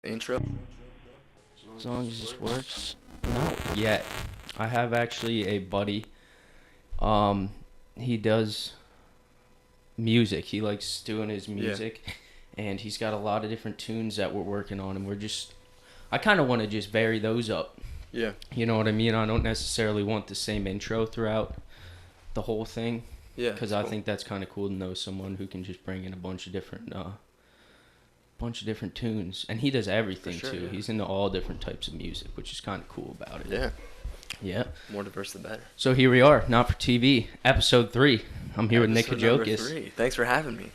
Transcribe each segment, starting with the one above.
intro? As long as this works. Not yet. I have actually a buddy. Um, he does music. He likes doing his music, and he's got a lot of different tunes that we're working on, and I kind of want to just vary those up. Yeah. You know what I mean? I don't necessarily want the same intro throughout the whole thing. Yeah. Because I think that's kind of cool to know someone who can just bring in a bunch of different tunes, and he does everything sure, too. yeah. He's into all different types of music, which is kind of cool about it. Yeah. Yeah. More diverse the better. So here we are, Not for TV, episode 3. I'm here with Nick Hadjokas. 3. Thanks for having me.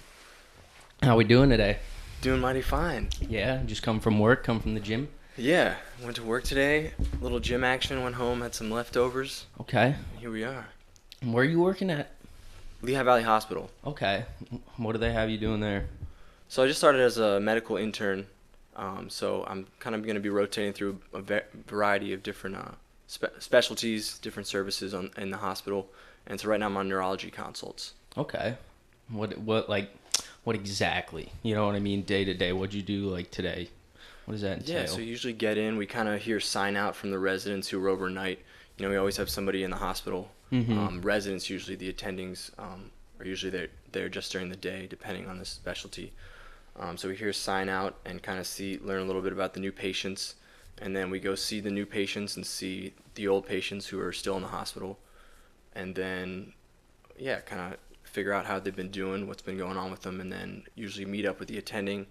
How we doing today? Doing mighty fine. Yeah, just come from work, come from the gym. Yeah. Went to work today. Little gym action. Went home. Had some leftovers. Okay. Here we are. And where are you working at? Lehigh Valley Hospital. Okay. What do they have you doing there? So I just started as a medical intern. So I'm kind of going to be rotating through a variety of different specialties, different services in the hospital. And so right now I'm on neurology consults. Okay. What exactly? You know what I mean? Day to day. What'd you do like today? What does that entail? Yeah, so you usually get in. We kind of hear sign out from the residents who are overnight. You know, we always have somebody in the hospital. Mm-hmm. Residents, usually the attendings, are usually there just during the day, depending on the specialty. So we hear sign out and kind of learn a little bit about the new patients. And then we go see the new patients and see the old patients who are still in the hospital. And then, yeah, kind of figure out how they've been doing, what's been going on with them, and then usually meet up with the attending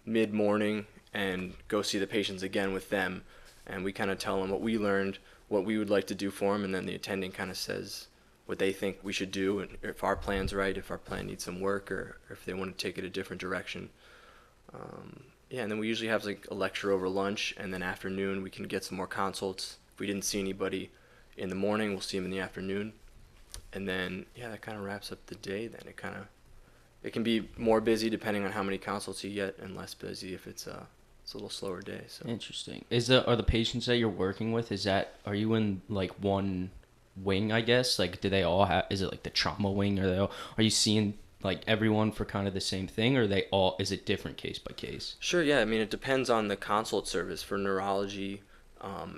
mid-morning and go see the patients again with them. And we kind of tell them what we learned, what we would like to do for them, and then the attending kind of says what they think we should do, and if our plan's right, if our plan needs some work, or if they want to take it a different direction. Yeah, and then we usually have like a lecture over lunch, and then afternoon we can get some more consults. If we didn't see anybody in the morning, we'll see them in the afternoon. And then, yeah, that kind of wraps up the day. Then it can be more busy depending on how many consults you get, and less busy if it's a little slower day. So Interesting. Are the patients that you're working with, are you in like one wing, I guess? Like, do they all have, is it like the trauma wing, are you seeing like everyone for kind of the same thing, or is it different case by case? Sure, yeah. I mean, it depends on the consult service. For neurology,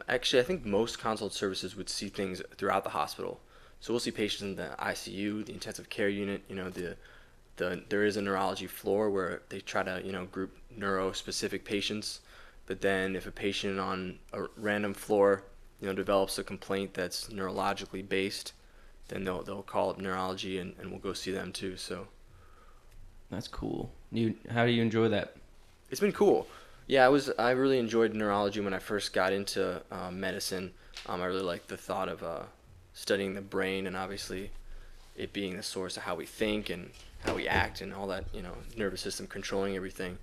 actually, I think most consult services would see things throughout the hospital. So we'll see patients in the ICU, the intensive care unit. You know, there is a neurology floor where they try to, group neuro-specific patients. But then if a patient on a random floor, develops a complaint that's neurologically based, then they'll call up neurology and we'll go see them too. So That's cool. How do you enjoy that? it's been cool. Yeah, I really enjoyed neurology when I first got into medicine. I really liked the thought of studying the brain, and obviously it being the source of how we think and how we act and all that, nervous system controlling everything.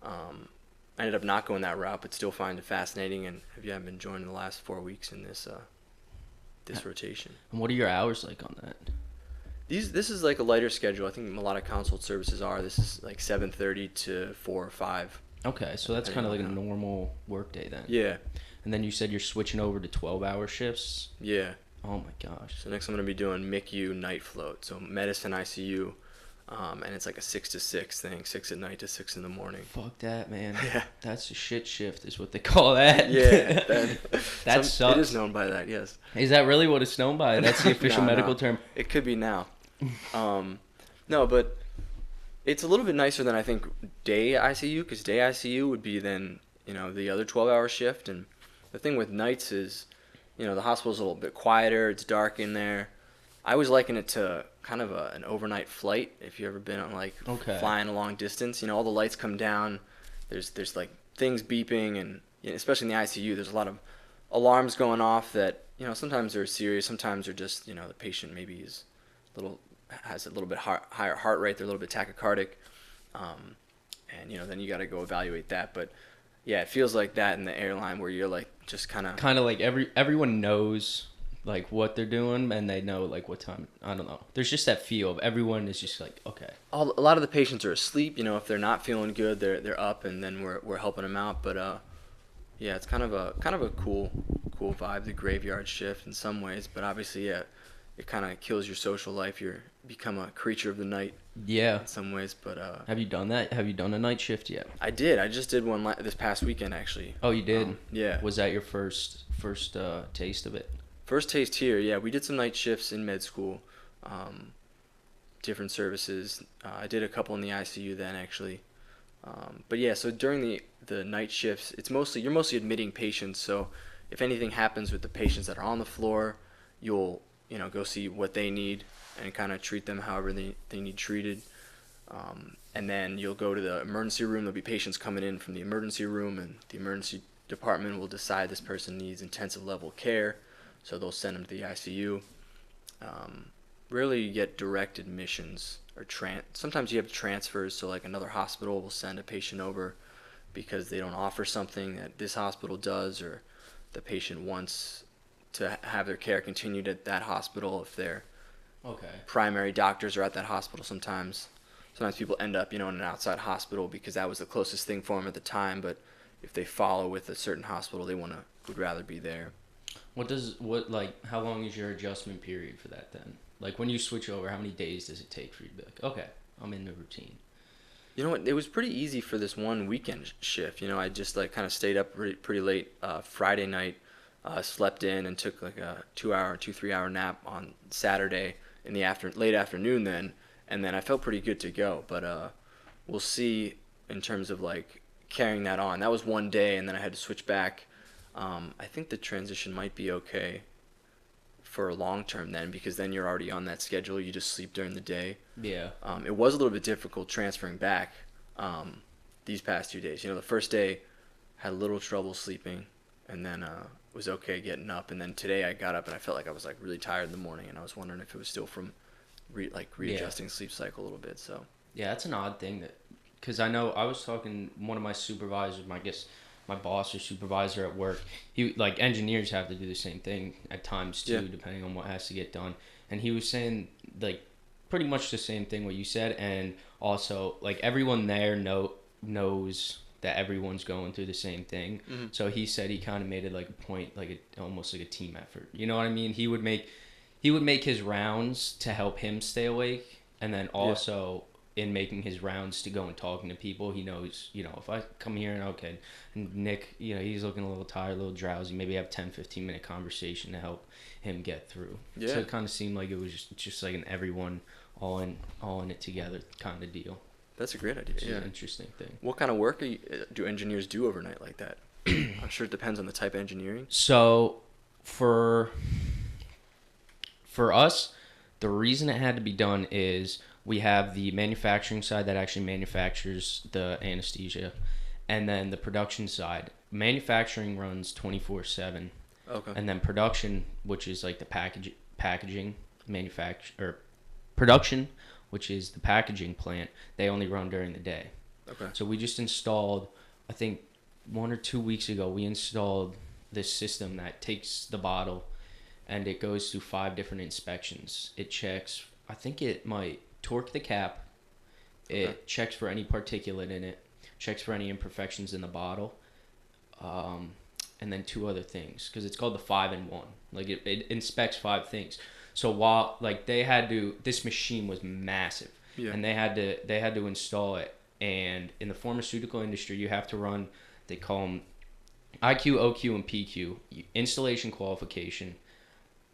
I ended up not going that route, but still find it fascinating, and have been enjoying the last 4 weeks in this rotation. And what are your hours like on that? This is like a lighter schedule. I think a lot of consult services are. This is like 7:30 to 4 or 5. Okay, so that's kind of like a normal work day then. Yeah. And then you said you're switching over to 12-hour shifts? Yeah. Oh my gosh. So next I'm going to be doing MICU night float. So medicine ICU, and it's like a 6 to 6 thing, 6 at night to 6 in the morning. Fuck that, man. Yeah. That's a shit shift is what they call that. Yeah. That sucks. It is known by that, yes. Is that really what it's known by? That's the official medical term? It could be now. No, but it's a little bit nicer than I think day ICU, because day ICU would be then, the other 12-hour shift. And the thing with nights is, the hospital's a little bit quieter. It's dark in there. I always liken it to kind of an overnight flight. If you've ever been on flying a long distance, all the lights come down. There's like things beeping, and especially in the ICU, there's a lot of alarms going off that sometimes they're serious, sometimes they're just the patient maybe has a little bit higher heart rate, they're a little bit tachycardic, and then you got to go evaluate that. But yeah, it feels like that in the airline where you're like just kind of like everyone knows like what they're doing, and they know like what time. I don't know. There's just that feel of everyone is just like, okay. A lot of the patients are asleep. If they're not feeling good, they're up, and then we're helping them out. But yeah, it's kind of a cool vibe, the graveyard shift in some ways. But obviously, yeah, it kind of kills your social life. You become a creature of the night Yeah. in some ways. But Have you done that? Have you done a night shift yet? I did. I just did one this past weekend actually. Oh, you did? Yeah. Was that your first taste of it? First taste here. Yeah, we did some night shifts in med school, different services. I did a couple in the ICU then actually. But yeah, so during the night shifts, you're mostly admitting patients. So if anything happens with the patients that are on the floor, you'll go see what they need and kind of treat them however they need treated. And then you'll go to the emergency room. There'll be patients coming in from the emergency room, and the emergency department will decide this person needs intensive level care, so they'll send them to the ICU. Rarely you get direct admissions or sometimes you have transfers, so like another hospital will send a patient over because they don't offer something that this hospital does, or the patient wants to have their care continued at that hospital if their primary doctors are at that hospital. Sometimes people end up in an outside hospital because that was the closest thing for them at the time, but if they follow with a certain hospital, they would rather be there. How long is your adjustment period for that then? Like when you switch over, how many days does it take for you to be like, okay, I'm in the routine? You know what? It was pretty easy for this one weekend shift. I just kind of stayed up pretty late Friday night, slept in and took like a 3-hour nap on Saturday in the late afternoon then, and then I felt pretty good to go. But we'll see in terms of like carrying that on. That was one day, and then I had to switch back. I think the transition might be okay for long term then, because then you're already on that schedule. You just sleep during the day. Yeah. It was a little bit difficult transferring back these past 2 days. The first day had a little trouble sleeping, and then was okay getting up. And then today I got up and I felt like I was like really tired in the morning, and I was wondering if it was still from readjusting sleep cycle a little bit. So yeah, that's an odd thing because I know I was talking one of my supervisors, my boss or supervisor at work. He like engineers have to do the same thing at times too, depending on what has to get done. And he was saying like pretty much the same thing what you said, and also like everyone there knows that everyone's going through the same thing. Mm-hmm. So he said he kind of made it like a point, almost like a team effort. You know what I mean? He would make his rounds to help him stay awake, and then also in making his rounds to go and talking to people, he knows, if I come here and Nick, he's looking a little tired, a little drowsy, maybe have 10-15 minute conversation to help him get through. Yeah. So it kind of seemed like it was just like an everyone all in it together kind of deal. That's a great idea. It's an interesting thing. What kind of work do engineers do overnight like that? I'm sure it depends on the type of engineering. So for us, the reason it had to be done is we have the manufacturing side that actually manufactures the anesthesia, and then the production side. Manufacturing runs 24/7. Okay. And then production, which is like the packaging production, which is the packaging plant, they only run during the day. Okay. So we just installed, I think 1 or 2 weeks ago, we installed this system that takes the bottle and it goes through 5 different inspections. It checks, I think it might torque the cap. It checks for any particulate in it, checks for any imperfections in the bottle, and then 2 other things, because it's called the 5-in-1. Like it inspects 5 things. So while like this machine was massive, and they had to install it. And in the pharmaceutical industry, you have to run, they call them IQ, OQ, and PQ, installation qualification.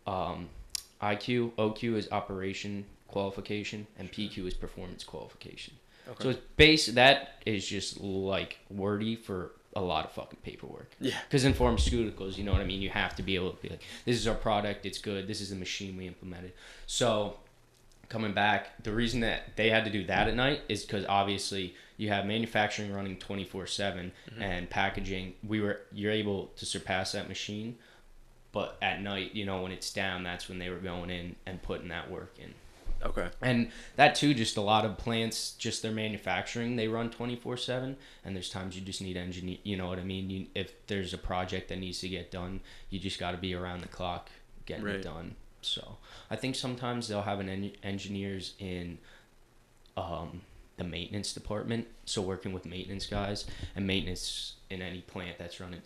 IQ, OQ is operation qualification, and PQ is performance qualification. Okay. So that is just like wordy for a lot of fucking paperwork. Yeah. Because in pharmaceuticals, you know what I mean? You have to be able to be like, this is our product, it's good, this is the machine we implemented. So coming back, the reason that they had to do that at night is because obviously you have manufacturing running 24/7, and packaging, you're able to surpass that machine. But at night, when it's down, that's when they were going in and putting that work in. Okay. And that too, just a lot of plants, just their manufacturing, they run 24/7, and there's times you just need engineer. You know what I mean? If there's a project that needs to get done, you just got to be around the clock getting it done. So I think sometimes they'll have engineers in the maintenance department, so working with maintenance guys, and maintenance in any plant that's running.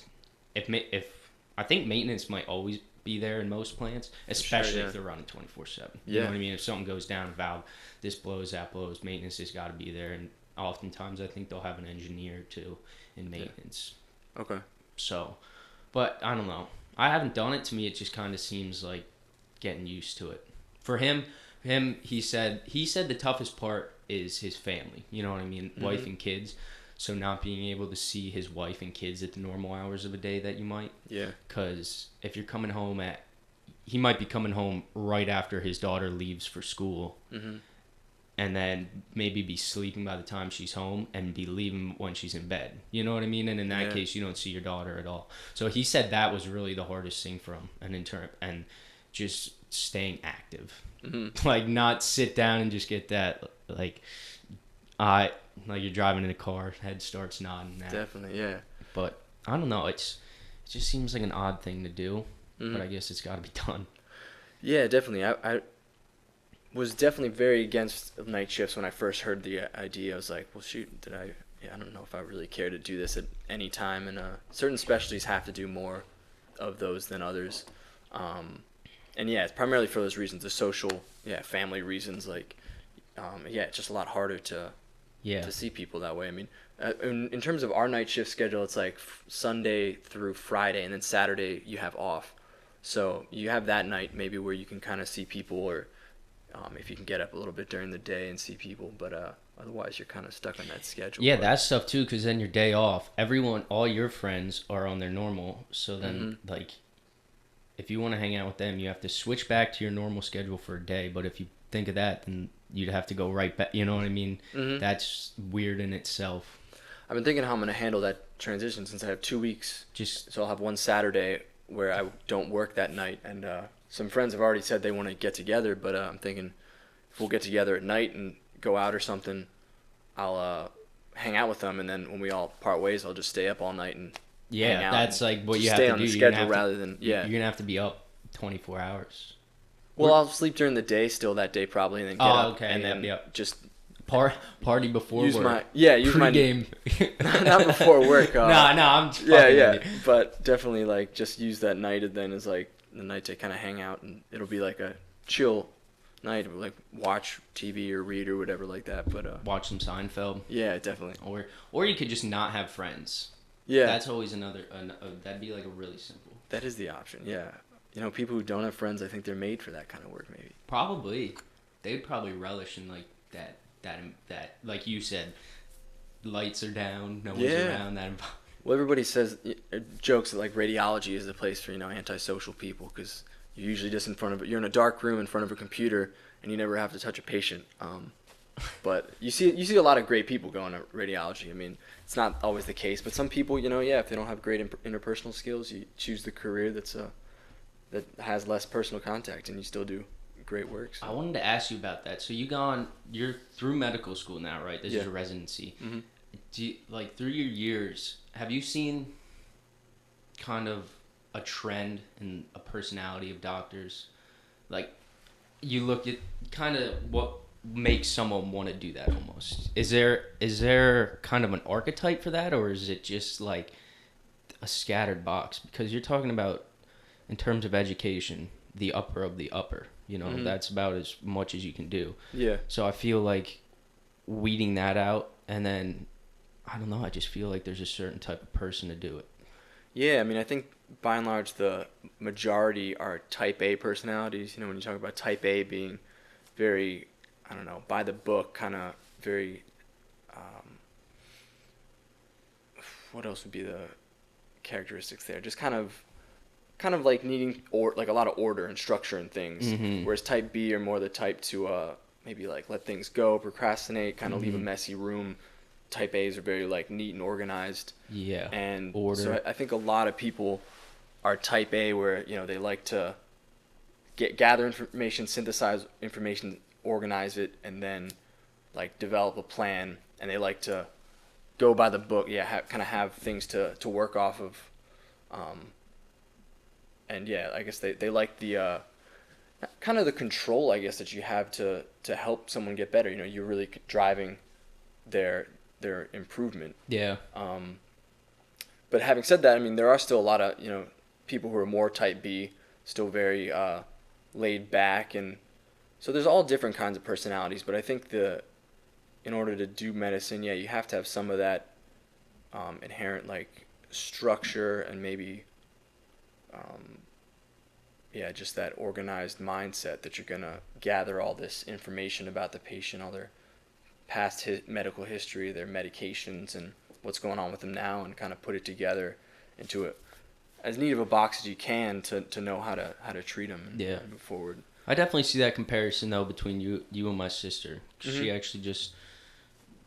If I think maintenance might always be there in most plants, especially yeah. if they're running 24/7. You Yeah. know what I mean? If something goes down, valve, this blows, that blows, maintenance has got to be there, and oftentimes I think they'll have an engineer too in maintenance. Yeah. Okay. So, but I don't know. I haven't done it. To me, it just kind of seems like getting used to it. For him, he said the toughest part is his family. You know what I mean? Mm-hmm. Wife and kids. So not being able to see his wife and kids at the normal hours of a day that you might. Yeah. Because if you're coming home he might be coming home right after his daughter leaves for school. Mm-hmm. And then maybe be sleeping by the time she's home and be leaving when she's in bed. You know what I mean? And in that case, you don't see your daughter at all. So he said that was really the hardest thing for him. And just staying active. Mm-hmm. Like, not sit down and just get that, like you're driving in a car, head starts nodding. That. Definitely, yeah. But I don't know. It just seems like an odd thing to do. Mm-hmm. But I guess it's got to be done. Yeah, definitely. I was definitely very against night shifts when I first heard the idea. I was like, well, shoot, I don't know if I really care to do this at any time. And certain specialties have to do more of those than others. And yeah, it's primarily for those reasons, the social, family reasons. Like, it's just a lot harder to see people that way. I mean, in terms of our night shift schedule, it's like Sunday through Friday, and then Saturday you have off. So you have that night maybe where you can kind of see people, or if you can get up a little bit during the day and see people. But otherwise, you're kind of stuck on that schedule. Yeah, that's tough too, because then your day off, all your friends are on their normal. So then, like, if you want to hang out with them, you have to switch back to your normal schedule for a day. But if you think of that, then you'd have to go right back. You know what I mean? Mm-hmm. That's weird in itself. I've been thinking how I'm going to handle that transition since I have 2 weeks. So I'll have one Saturday where I don't work that night. And some friends have already said they want to get together, but I'm thinking if we'll get together at night and go out or something, I'll hang out with them. And then when we all part ways, I'll just stay up all night and hang out. That's like what you have to do. Stay on the schedule rather than, You're going to have to be up 24 hours. Well, I'll sleep during the day still that day probably, and then get up and then just party before use work. Use Pre-game. Not before work. No, I'm just fucking but definitely like just use that night and then as like the night to kind of hang out, and it'll be like a chill night, like watch TV or read or whatever like that. But watch some Seinfeld. Yeah, definitely. Or you could just not have friends. Yeah, that's always another. That'd be like a really simple. That is the option. Yeah. You know, people who don't have friends, I think they're made for that kind of work, maybe. Probably. They'd probably relish in, like, that like you said, lights are down, no one's around. Well, everybody says, jokes that, like, radiology is the place for, antisocial people, because you're usually just you're in a dark room in front of a computer, and you never have to touch a patient. But you see a lot of great people going to radiology. I mean, it's not always the case, but some people, if they don't have great interpersonal skills, you choose the career that has less personal contact, and you still do great work. So. I wanted to ask you about that. So you're through medical school now, right? This is your residency. Mm-hmm. Do you, like, through your years, have you seen kind of a trend in a personality of doctors? Like, you look at kind of what makes someone want to do that almost. Is there kind of an archetype for that, or is it just like a scattered box? Because you're talking about, in terms of education, the upper of the upper, that's about as much as you can do. Yeah. So I feel like weeding that out, and then, I don't know, I just feel like there's a certain type of person to do it. Yeah, I mean, I think by and large the majority are type A personalities. When you talk about type A being very, I don't know, by the book, kind of very, what else would be the characteristics there? Just kind of like needing like a lot of order and structure and things. Mm-hmm. Whereas type B are more the type to maybe like let things go, procrastinate, kind of leave a messy room. Type A's are very like neat and organized. Yeah. And order. So I think a lot of people are type A, where they like to gather information, synthesize information, organize it, and then like develop a plan. And they like to go by the book. Yeah, kind of have things to work off of. And yeah, I guess they like the kind of the control, I guess, that you have to help someone get better. You're really driving their improvement. Yeah. But having said that, I mean, there are still a lot of people who are more type B. still very laid back, and so there's all different kinds of personalities. But I think in order to do medicine, yeah, you have to have some of that inherent like structure and maybe um, yeah, just that organized mindset that you're gonna gather all this information about the patient, all their past medical history, their medications, and what's going on with them now, and kind of put it together into as neat of a box as you can to know how to treat them and move forward. I definitely see that comparison though between you and my sister. Mm-hmm. She actually just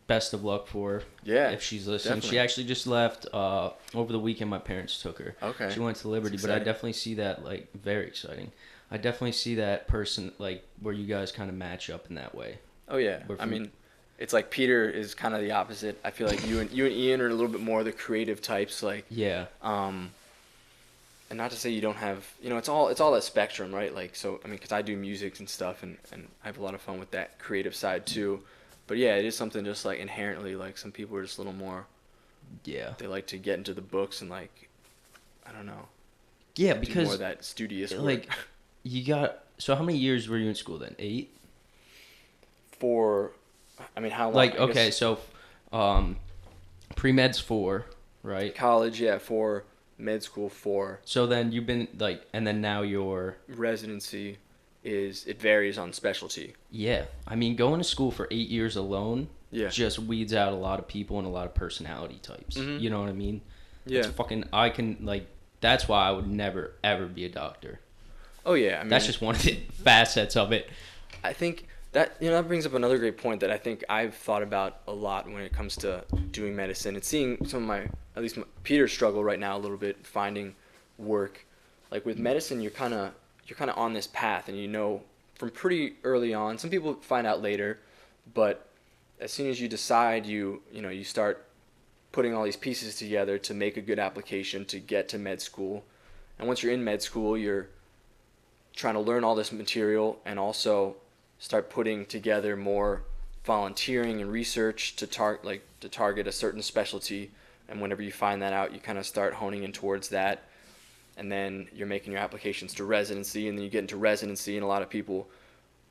best of luck for her. Yeah, if she's listening. definitely. She actually just left over the weekend. My parents took her. Okay. She went to Liberty, but I definitely see that like very exciting. I definitely see that person like where you guys kind of match up in that way. Oh yeah. I mean, it's like Peter is kind of the opposite. I feel like you and Ian are a little bit more the creative types, like yeah. And not to say you don't have, it's all that spectrum, right? Like, so I mean, because I do music and stuff, and I have a lot of fun with that creative side too. But yeah, it is something just like inherently, like some people are just a little more. Yeah. They like to get into the books and like, I don't know. Yeah, do because more of that studious work. like, you got. So how many years were you in school then? 8. I mean, how long? Like, okay, so, pre-med's 4, right? College, yeah, 4. Med school, 4. So then you've been like, and then now you're residency. It varies on specialty. Yeah, I mean, going to school for 8 years alone just weeds out a lot of people and a lot of personality types. Mm-hmm. You know what I mean? Yeah. That's why I would never ever be a doctor. Oh yeah, I mean, that's just one of the facets of it. I think that that brings up another great point that I think I've thought about a lot when it comes to doing medicine and seeing some of Peter's struggle right now a little bit finding work. Like with medicine, you're kind of on this path, and from pretty early on. Some people find out later, but as soon as you decide, you start putting all these pieces together to make a good application to get to med school. And once you're in med school, you're trying to learn all this material and also start putting together more volunteering and research to target a certain specialty. And whenever you find that out, you kind of start honing in towards that. And then you're making your applications to residency, and then you get into residency, and a lot of people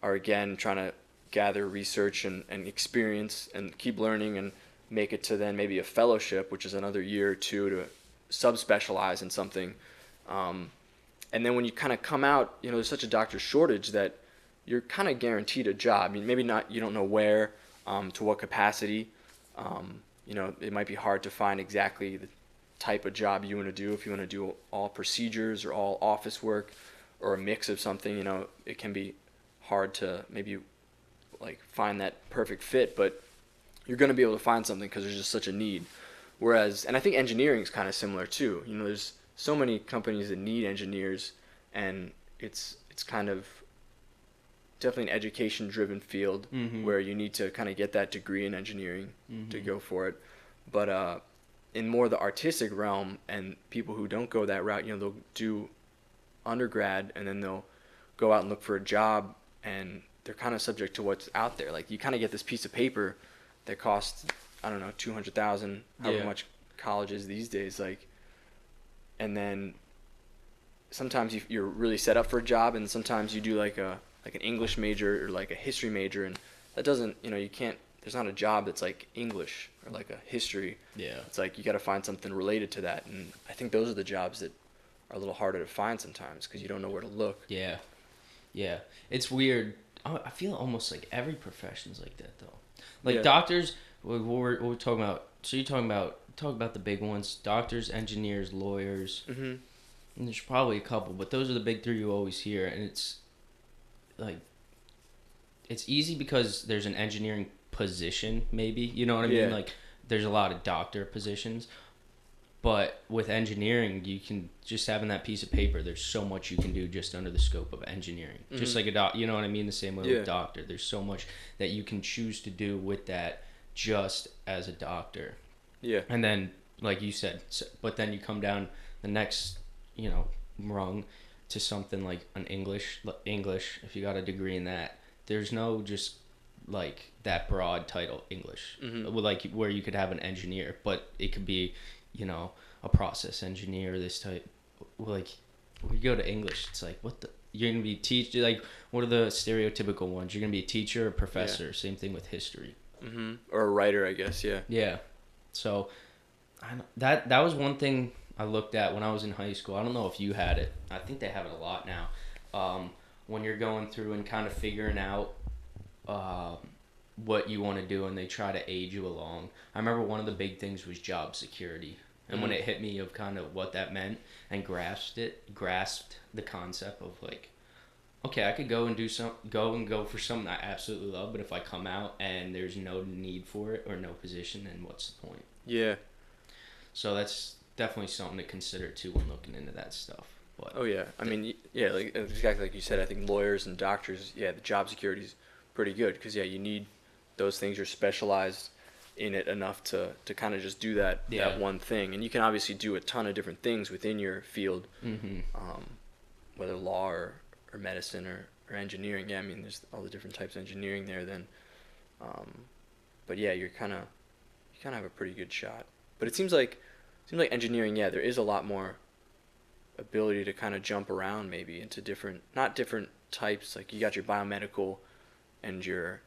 are again trying to gather research and experience and keep learning and make it to then maybe a fellowship, which is another year or two to subspecialize in something. And then when you kind of come out, there's such a doctor shortage that you're kind of guaranteed a job. I mean, maybe not, you don't know where, to what capacity. It might be hard to find exactly the type of job you want to do. If you want to do all procedures or all office work or a mix of something, it can be hard to maybe like find that perfect fit, but you're going to be able to find something because there's just such a need. Whereas, and I think engineering is kind of similar too. There's so many companies that need engineers, and it's kind of definitely an education-driven field where you need to kind of get that degree in engineering to go for it. But in more the artistic realm, and people who don't go that route, they'll do undergrad and then they'll go out and look for a job, and they're kind of subject to what's out there. Like, you kind of get this piece of paper that costs, I don't know, $200,000, however much college is these days, like, and then sometimes you're really set up for a job, and sometimes you do like an English major or like a history major, and that doesn't, you can't, there's not a job that's like English or like a history. Yeah. It's like you got to find something related to that, and I think those are the jobs that are a little harder to find sometimes because you don't know where to look. Yeah. Yeah. It's weird. I feel almost like every profession's like that though. Like doctors, what we're talking about. So you're talking about the big ones: doctors, engineers, lawyers. Mm-hmm. And there's probably a couple, but those are the big 3 you always hear. And it's like, it's easy because there's an engineering position, maybe. You know what I mean? Like, there's a lot of doctor positions. But with engineering, you can just having that piece of paper, there's so much you can do just under the scope of engineering. Mm-hmm. Just like you know what I mean? The same way with doctor. There's so much that you can choose to do with that just as a doctor. Yeah. And then, like you said, but then you come down the next, rung to something like an English, if you got a degree in that, there's no just like that broad title English, like where you could have an engineer, but it could be, a process engineer, this type, like when you go to English, it's like, what the? You're gonna be like, what are the stereotypical ones? You're gonna be a teacher, a professor. Yeah. Same thing with history. Or a writer, I guess. Yeah. Yeah. So, that was one thing I looked at when I was in high school. I don't know if you had it. I think they have it a lot now. When you're going through and kind of figuring out what you want to do, and they try to aid you along. I remember one of the big things was job security. And when it hit me of kind of what that meant and grasped the concept of like, okay, I could go and go for something I absolutely love, but if I come out and there's no need for it or no position, then what's the point? Yeah. So that's definitely something to consider too when looking into that stuff. But Oh yeah. I mean, yeah, like exactly like you said. I think lawyers and doctors, yeah, the job security is pretty good because yeah, you need those things. You're specialized in it enough to kind of just do that one thing, and you can obviously do a ton of different things within your field, whether law or medicine or engineering. Yeah, I mean, there's all the different types of engineering there. Then, but yeah, you kind of have a pretty good shot. But it seems like engineering. Yeah, there is a lot more ability to kind of jump around maybe into not different types. Like you got your biomedical and your,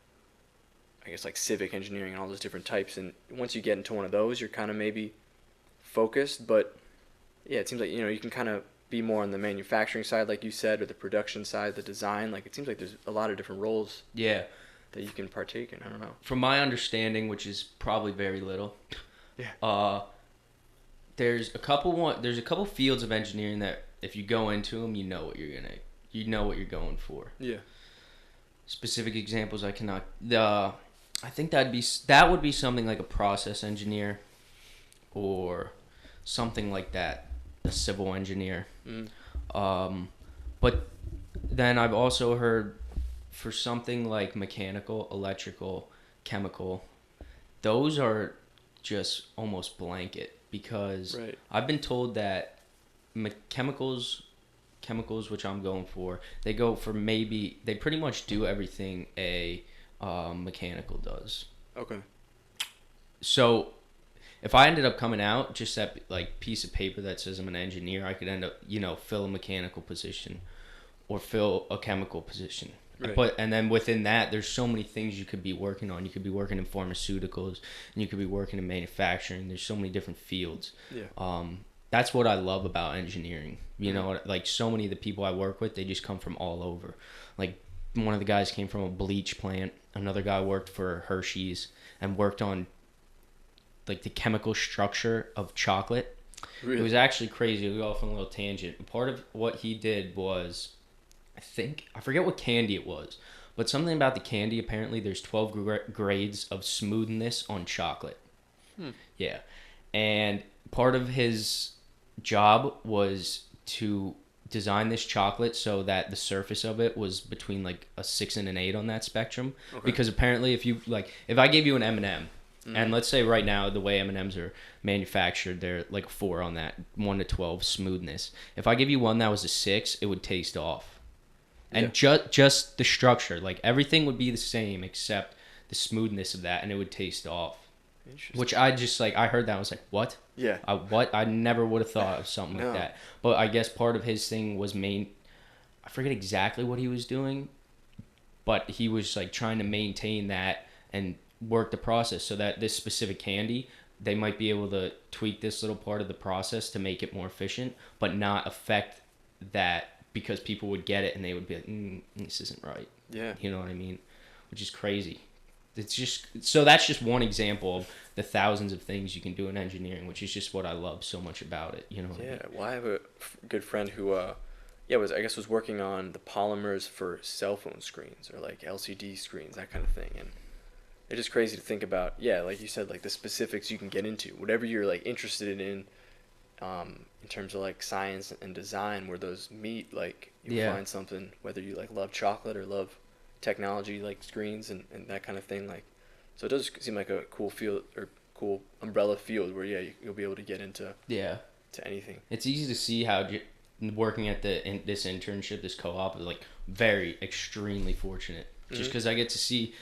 I guess, like civic engineering and all those different types. And once you get into one of those, you're kind of maybe focused. But yeah, it seems like, you can kind of be more on the manufacturing side, like you said, or the production side, the design. Like it seems like there's a lot of different roles yeah, that you can partake in. I don't know. from my understanding, which is probably very little, Yeah. there's a couple fields of engineering that if you go into them, you know what you're going for. Yeah. Specific examples I cannot. I think that would be something like a process engineer, or something like that, a civil engineer. But then I've also heard for something like mechanical, electrical, chemical, those are just almost blanket because Right. I've been told that chemicals, which I'm going for, they pretty much do everything a mechanical does. Okay. So if I ended up coming out just that like piece of paper that says I'm an engineer, I could end up fill a mechanical position or fill a chemical position. Right. And then within that, there's so many things you could be working on. You could be working in pharmaceuticals, and you could be working in manufacturing. There's so many different fields. Yeah. That's what I love about engineering. Like so many of the people I work with, they just come from all over. Like one of the guys came from a bleach plant. Another guy worked for Hershey's and worked on like the chemical structure of chocolate. Really? It was actually crazy. We go off on a little tangent. Part of what he did was, I forget what candy it was, but something about the candy. Apparently, there's 12 grades of smoothness on chocolate. Yeah, and part of his job was to design this chocolate so that the surface of it was between like a 6 and an 8 on that spectrum. Okay. Because apparently, if I gave you an M&M, and let's say right now the way M&Ms are manufactured, they're like a 4 on that 1 to 12 smoothness. If I give you one that was a 6, it would taste off. And just the structure, like everything would be the same except the smoothness of that, and it would taste off. Which I just I heard that, I was like, what? Yeah. What? I never would have thought of something like that. But I guess part of his thing was I forget exactly what he was doing, but he was like trying to maintain that and work the process so that this specific candy, they might be able to tweak this little part of the process to make it more efficient, but not affect that. Because people would get it and they would be like, this isn't right. Yeah. You know what I mean? Which is crazy. It's just so that's just one example of the thousands of things you can do in engineering, which is just what I love so much about it. You know? Yeah. Well, I have a good friend who, was working on the polymers for cell phone screens or like LCD screens, that kind of thing, and it's just crazy to think about. Yeah, like you said, like the specifics you can get into, whatever you're like interested in terms of like science and design, where those meet, like you find something, whether you like love chocolate or love technology like screens and that kind of thing. Like, so it does seem like a cool field or cool umbrella field where you'll be able to get into to anything. It's easy to see how working at this internship, this co-op, is like very extremely fortunate, just because I get to see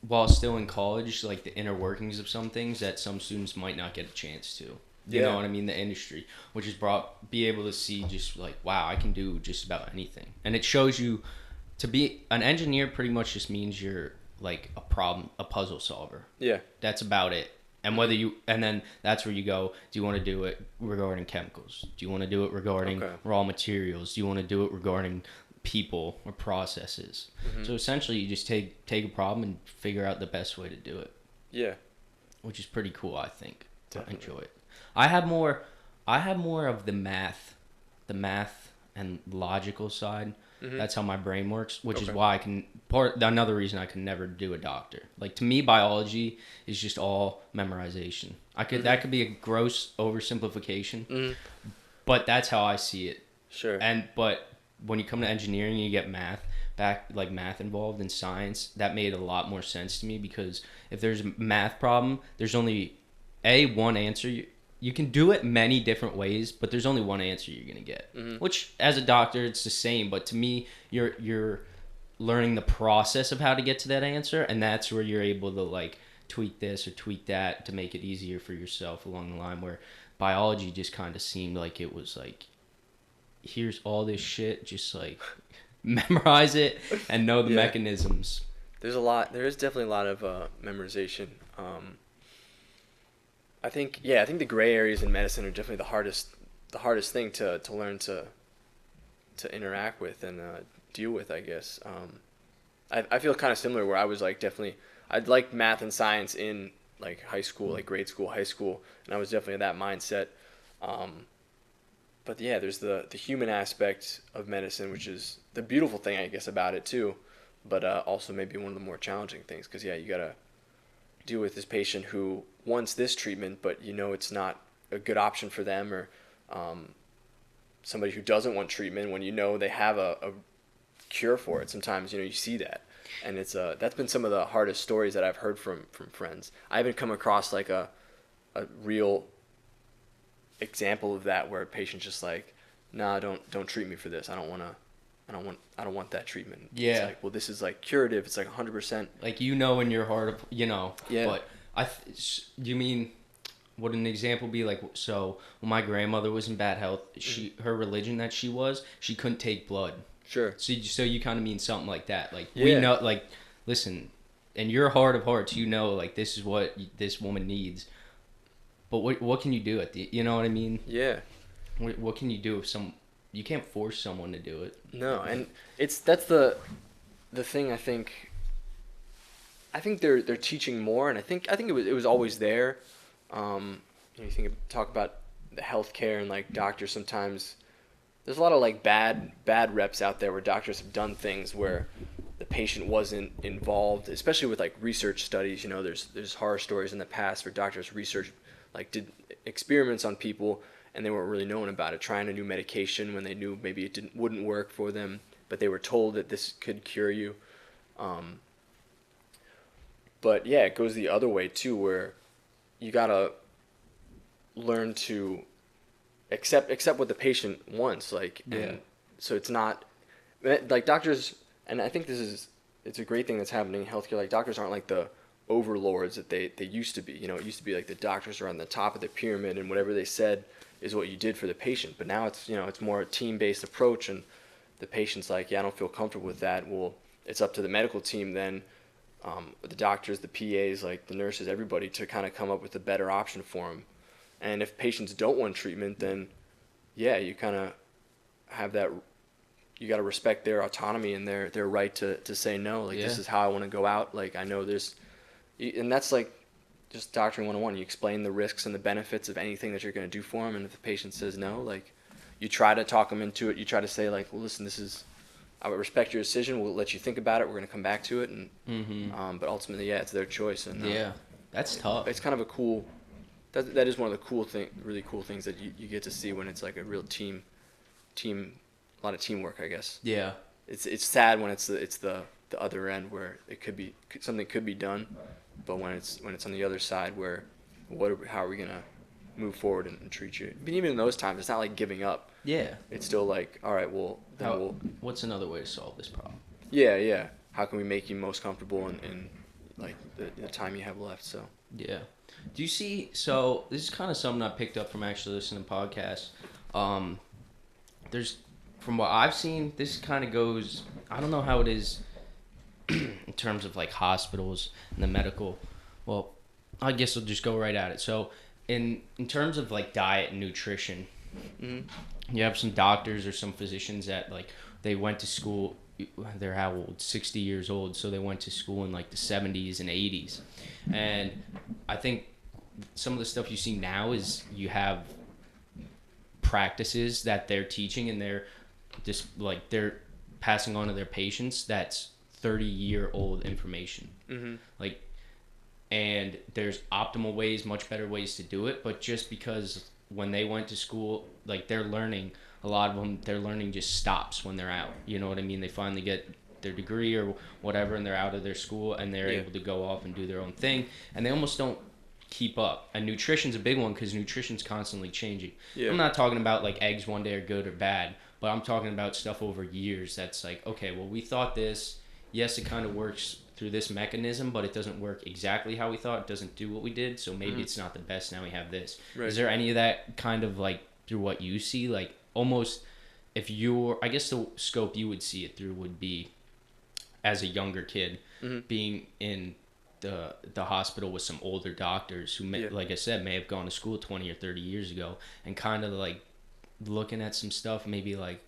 while still in college like the inner workings of some things that some students might not get a chance to. You know what I mean? The industry, which is be able to see just like, wow, I can do just about anything. And it shows you to be an engineer pretty much just means you're like a puzzle solver. Yeah. That's about it. And and then that's where you go, do you want to do it regarding chemicals? Do you want to do it regarding raw materials? Do you want to do it regarding people or processes? So essentially you just take a problem and figure out the best way to do it. Yeah. Which is pretty cool, I think. Definitely. I enjoy it. I have more of the math and logical side. That's how my brain works, which is why another reason I can never do a doctor. Like, to me, biology is just all memorization. That could be a gross oversimplification, but that's how I see it. Sure. But when you come to engineering, you get math involved in science. That made a lot more sense to me, because if there's a math problem, there's only one answer. You can do it many different ways, but there's only one answer you're gonna get. Which, as a doctor, it's the same. But to me, you're learning the process of how to get to that answer, and that's where you're able to like tweak this or tweak that to make it easier for yourself along the line. Where biology just kind of seemed like it was like, here's all this shit, just like memorize it and know the mechanisms. There is definitely a lot of memorization. I think the gray areas in medicine are definitely the hardest thing to learn to interact with and deal with, I guess. I feel kind of similar, where I was like, I'd like math and science in like high school, like grade school, high school, and I was definitely in that mindset. But yeah, there's the human aspect of medicine, which is the beautiful thing, I guess, about it too, but also maybe one of the more challenging things, because you gotta deal with this patient who wants this treatment, but it's not a good option for them, or somebody who doesn't want treatment when they have a cure for it. Sometimes you see that, and it's that's been some of the hardest stories that I've heard from friends. I haven't come across like a real example of that, where a patient's just like, nah, don't treat me for this. I don't want that treatment. Yeah. It's like, well, this is like curative. It's like 100%. Like, in your heart, Yeah. But you mean, would an example be like, so when my grandmother was in bad health, her religion that she couldn't take blood. Sure. So you kind of mean something like that. Like, Yeah. we know, like, listen, in your heart of hearts, like, this is what this woman needs. But what can you do you know what I mean? Yeah. What can you do if you can't force someone to do it? No, and that's the thing. I think they're teaching more, and I think it was always there. You talk about the healthcare and like doctors. Sometimes there's a lot of like bad reps out there, where doctors have done things where the patient wasn't involved, especially with like research studies. There's horror stories in the past where doctors did experiments on people, and they weren't really knowing about it, trying a new medication when they knew maybe it wouldn't work for them, but they were told that this could cure you. But yeah, it goes the other way too, where you gotta learn to accept what the patient wants, like, and so it's not like doctors, and I think it's a great thing that's happening in healthcare. Like, doctors aren't like the overlords that they used to be. It used to be like the doctors are on the top of the pyramid, and whatever they said is what you did for the patient. But now it's more a team-based approach, and the patient's like, I don't feel comfortable with that. Well, it's up to the medical team then, the doctors, the PAs, like the nurses, everybody, to kind of come up with a better option for them. And if patients don't want treatment, then you kind of have that. You got to respect their autonomy and their right to say no. Like, this is how I want to go out. Like, I know there's. And that's like just doctoring 101. You explain the risks and the benefits of anything that you're going to do for them, and if the patient says no, like, you try to talk them into it. You try to say, like, well, listen, I would respect your decision. We'll let you think about it. We're going to come back to it, and but ultimately, it's their choice. And that's tough. It's kind of a cool. That is one of the really cool things that you get to see when it's like a real team, a lot of teamwork, I guess. Yeah. It's sad when it's the other end, where something could be done. But when it's on the other side, where how are we gonna move forward and treat you? But even in those times, it's not like giving up. Yeah. It's still like, all right, well, what's another way to solve this problem? Yeah. How can we make you most comfortable in like the time you have left? So. Yeah. Do you see? So this is kind of something I picked up from actually listening to podcasts. Um, there's, from what I've seen, this kind of goes. I don't know how it is in terms of like hospitals and the medical. Well, I guess I'll just go right at it. So, in terms of like diet and nutrition, you have some doctors or some physicians that like they went to school. They're how old? 60 years old. So they went to school in like the 70s and 80s, and I think some of the stuff you see now is you have practices that they're teaching and they're just like they're passing on to their patients that's 30-year-old information. Like, and there's optimal ways, much better ways to do it, but just because when they went to school, like they're learning, a lot of them, their learning just stops when they're out. You know what I mean? They finally get their degree or whatever and they're out of their school and they're able to go off and do their own thing, and they almost don't keep up. And nutrition's a big one because nutrition's constantly changing. I'm not talking about like eggs one day are good or bad, but I'm talking about stuff over years that's like, okay, well, we thought this, yes, it kind of works through this mechanism, but it doesn't work exactly how we thought. It doesn't do what we did, so maybe it's not the best. Now we have this. Right. Is there any of that kind of like through what you see, like almost if you're, I guess the scope you would see it through would be as a younger kid being in the hospital with some older doctors who may, like I said, may have gone to school 20 or 30 years ago and kind of like looking at some stuff, maybe like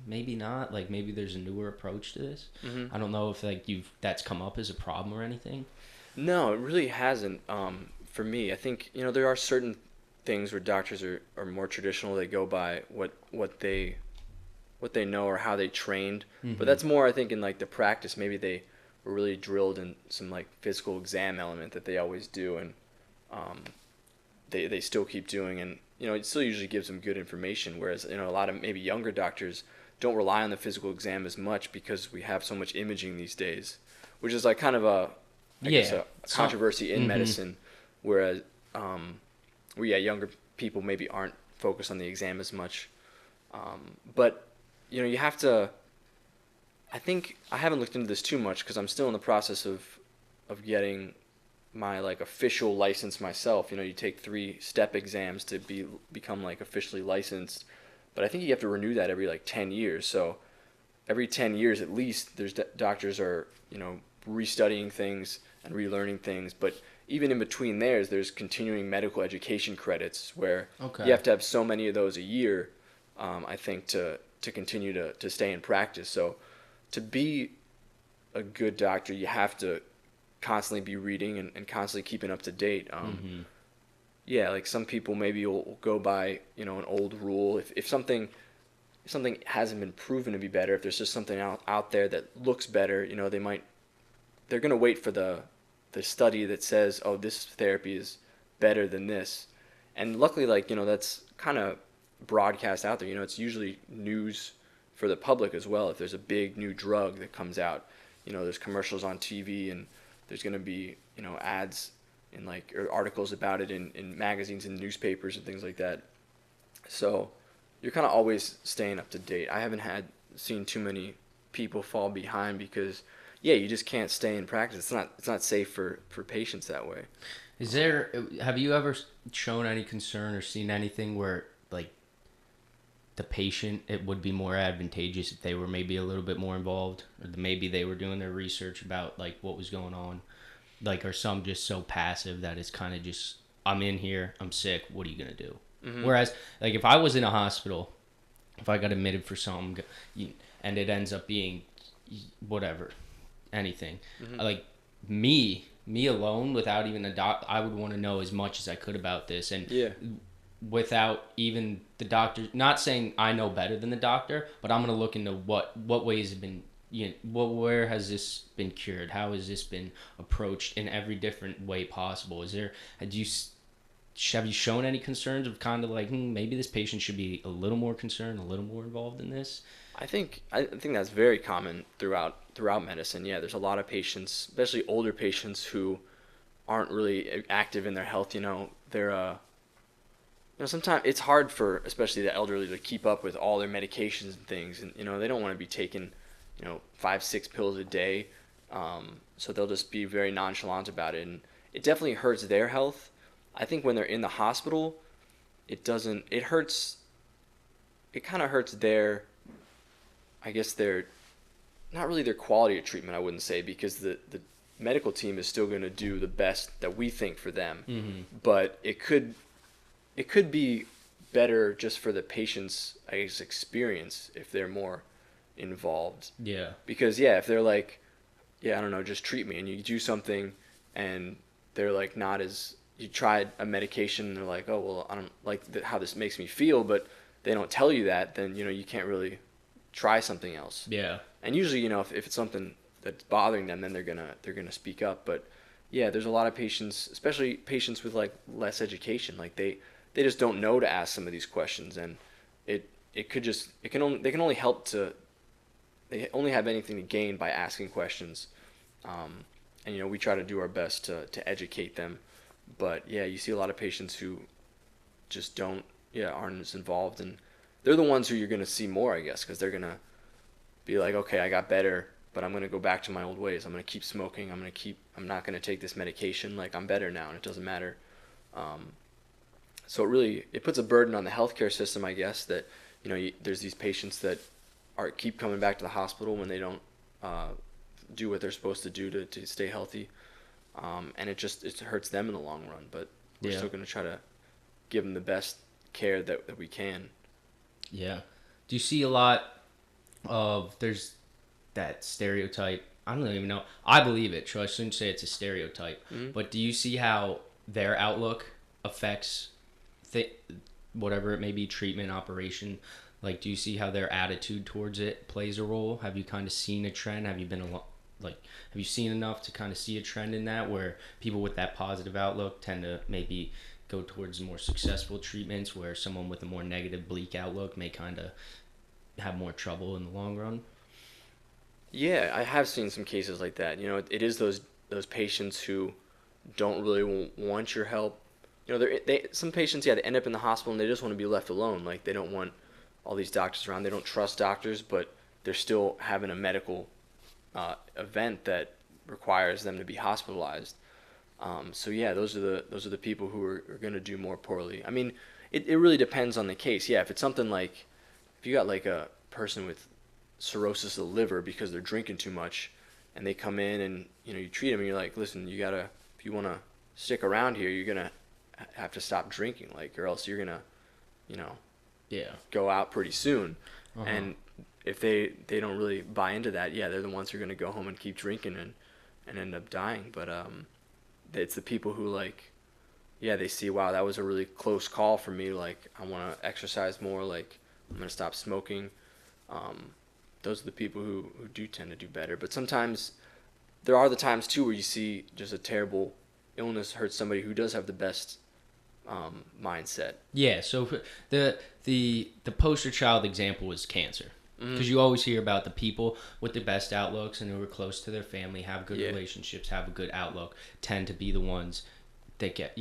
maybe not, like maybe there's a newer approach to this. I don't know if like that's come up as a problem or anything. No, it really hasn't. For me, I think there are certain things where doctors are more traditional. They go by what they know or how they trained. But that's more, I think, in like the practice. Maybe they were really drilled in some like physical exam element that they always do, and they still keep doing, and it still usually gives them good information. Whereas a lot of maybe younger doctors don't rely on the physical exam as much because we have so much imaging these days, which is like kind of I guess a controversy in medicine. Whereas younger people maybe aren't focused on the exam as much, but you have to. I think I haven't looked into this too much because I'm still in the process of getting my like official license myself. You take 3-step exams to become like officially licensed, but I think you have to renew that every like 10 years. So every 10 years at least, there's doctors are restudying things and relearning things. But even in between there's continuing medical education credits where you have to have so many of those a year. I think to continue to stay in practice. So to be a good doctor, you have to constantly be reading and constantly keeping up to date. Like some people maybe will go by an old rule. If something hasn't been proven to be better, if there's just something out there that looks better, they're gonna wait for the study that says, oh, this therapy is better than this. And luckily, that's kind of broadcast out there. It's usually news for the public as well. If there's a big new drug that comes out, there's commercials on TV and there's going to be, ads in or articles about it in magazines and newspapers and things like that. So you're kind of always staying up to date. I haven't seen too many people fall behind because, you just can't stay in practice. It's not safe for patients that way. Have you ever shown any concern or seen anything where like the patient, it would be more advantageous if they were maybe a little bit more involved, or maybe they were doing their research about like what was going on, like, are some just so passive that it's kind of just, I'm in here, I'm sick, what are you gonna do? Whereas like if I was in a hospital, if I got admitted for something and it ends up being whatever, anything, like me alone without even a doc, I would want to know as much as I could about this, and without even the doctor, not saying I know better than the doctor, but I'm going to look into what ways have been, where has this been cured? How has this been approached in every different way possible? Have you shown any concerns of kind of like, maybe this patient should be a little more concerned, a little more involved in this? I think that's very common throughout medicine. Yeah, there's a lot of patients, especially older patients, who aren't really active in their health. They're sometimes it's hard for especially the elderly to keep up with all their medications and things, and they don't want to be taking 5-6 pills a day, so they'll just be very nonchalant about it, and it definitely hurts their health. I think when they're in the hospital, it doesn't. It hurts. It kind of hurts their. I guess their, not really their quality of treatment. I wouldn't say, because the medical team is still going to do the best that we think for them. Mm-hmm. But it could be better just for the patient's, I guess, experience if they're more involved. Yeah. Because yeah, if they're like, yeah, I don't know, just treat me, and you do something, and they're like not as, you tried a medication and they're like, oh well, I don't like how this makes me feel, but they don't tell you that, then you can't really try something else. Yeah. And usually, if it's something that's bothering them, then they're gonna speak up. But yeah, there's a lot of patients, especially patients with like less education, like they just don't know to ask some of these questions, and it could just, they can only help to, they only have anything to gain by asking questions. And we try to do our best to educate them. But yeah, you see a lot of patients who just don't, yeah, aren't as involved, and they're the ones who you're gonna see more, I guess, because they're gonna be like, okay, I got better, but I'm gonna go back to my old ways. I'm gonna keep smoking. I'm not gonna take this medication. Like, I'm better now, and it doesn't matter. So it puts a burden on the healthcare system, I guess, that there's these patients that keep coming back to the hospital when they don't do what they're supposed to do to stay healthy, and it hurts them in the long run. But we're still gonna try to give them the best care that we can. Yeah. Do you see a lot there's that stereotype? I don't even know. I believe it, so I shouldn't say it's a stereotype. Mm-hmm. But do you see how their outlook affects whatever it may be, treatment, operation? Like, do you see how their attitude towards it plays a role? Have you kind of seen a trend? Have you seen enough to kind of see a trend in that, where people with that positive outlook tend to maybe go towards more successful treatments, where someone with a more negative, bleak outlook may kind of have more trouble in the long run? Yeah, I have seen some cases like that. It is those patients who don't really want your help. Some patients, yeah, they end up in the hospital and they just want to be left alone. Like, they don't want all these doctors around. They don't trust doctors, but they're still having a medical event that requires them to be hospitalized. So yeah, those are the people who are going to do more poorly. I mean, it really depends on the case. Yeah, if it's something like, if you got like a person with cirrhosis of the liver because they're drinking too much, and they come in and you treat them, and you're like, listen, if you want to stick around here, you're gonna have to stop drinking, like, or else you're gonna Yeah. go out pretty soon. Uh-huh. And if they don't really buy into that, yeah, they're the ones who are gonna go home and keep drinking and end up dying. But it's the people who, like, yeah, they see, wow, that was a really close call for me, like, I want to exercise more, like, I'm gonna stop smoking. Those are the people who do tend to do better. But sometimes there are the times too where you see just a terrible illness hurt somebody who does have the best mindset. Yeah, so the poster child example is cancer. Mm-hmm. Because you always hear about the people with the best outlooks and who are close to their family, have good Yeah. relationships, have a good outlook, tend to be the ones that get,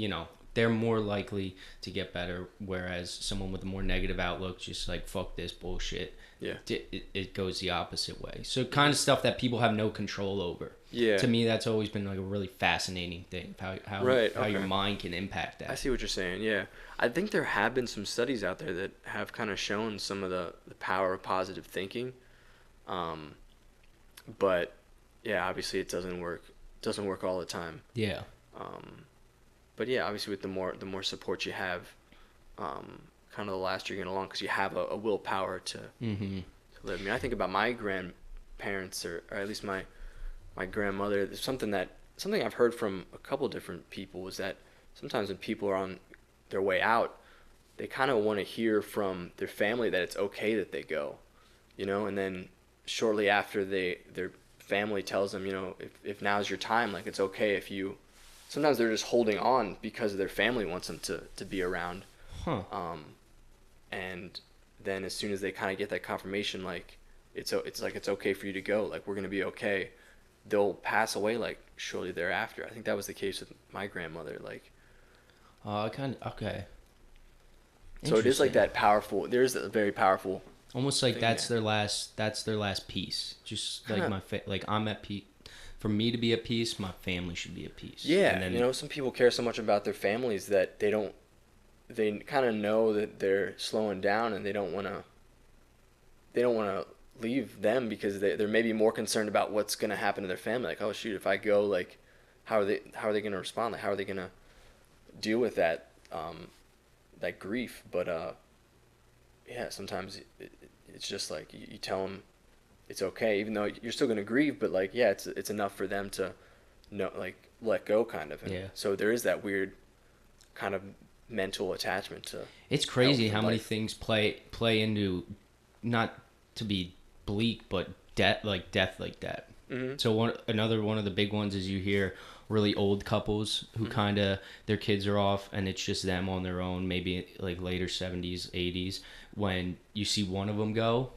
they're more likely to get better, whereas someone with a more negative outlook, just like, fuck this bullshit, Yeah. it goes the opposite way. So kind of stuff that people have no control over. Yeah. To me, that's always been like a really fascinating thing, how Right, how your okay. mind can impact that. I see what you're saying, yeah. I think there have been some studies out there that have kind of shown some of the power of positive thinking. But yeah, obviously it doesn't work all the time. Yeah. But yeah, obviously with the more support you have, kind of the last you're getting along, because you have a willpower to live. I mean, I think about my grandparents, or at least my grandmother. Something I've heard from a couple different people was that sometimes when people are on their way out, they kind of want to hear from their family that it's okay that they go, and then shortly after their family tells them, if now's your time, like, it's okay if you. Sometimes they're just holding on because their family wants them to be around. Huh. And then as soon as they kind of get that confirmation, like, it's okay for you to go, like, we're gonna be okay, they'll pass away like shortly thereafter. I think that was the case with my grandmother. Like, okay. so it is like that powerful. There is a very powerful. Almost like thing that's there. their last piece. Just like Kinda. like I'm at peace. for me to be at peace, my family should be at peace. Yeah, And then some people care so much about their families that they kind of know that they're slowing down, and they don't want to leave them because they're maybe more concerned about what's going to happen to their family. Like, oh shoot, if I go, like, how are they going to respond? Like, how are they going to deal with that grief? But yeah, sometimes it's just like you tell them it's okay, even though you're still going to grieve. But like, yeah, it's enough for them to know, like, let go, kind of. And yeah, so there is that weird kind of mental attachment to. it's crazy how many life. things play into, not to be bleak, but death like that. Mm-hmm. So another one of the big ones is you hear really old couples who Mm-hmm. kind of their kids are off and it's just them on their own, maybe like later 70s, 80s. When you see one of them go,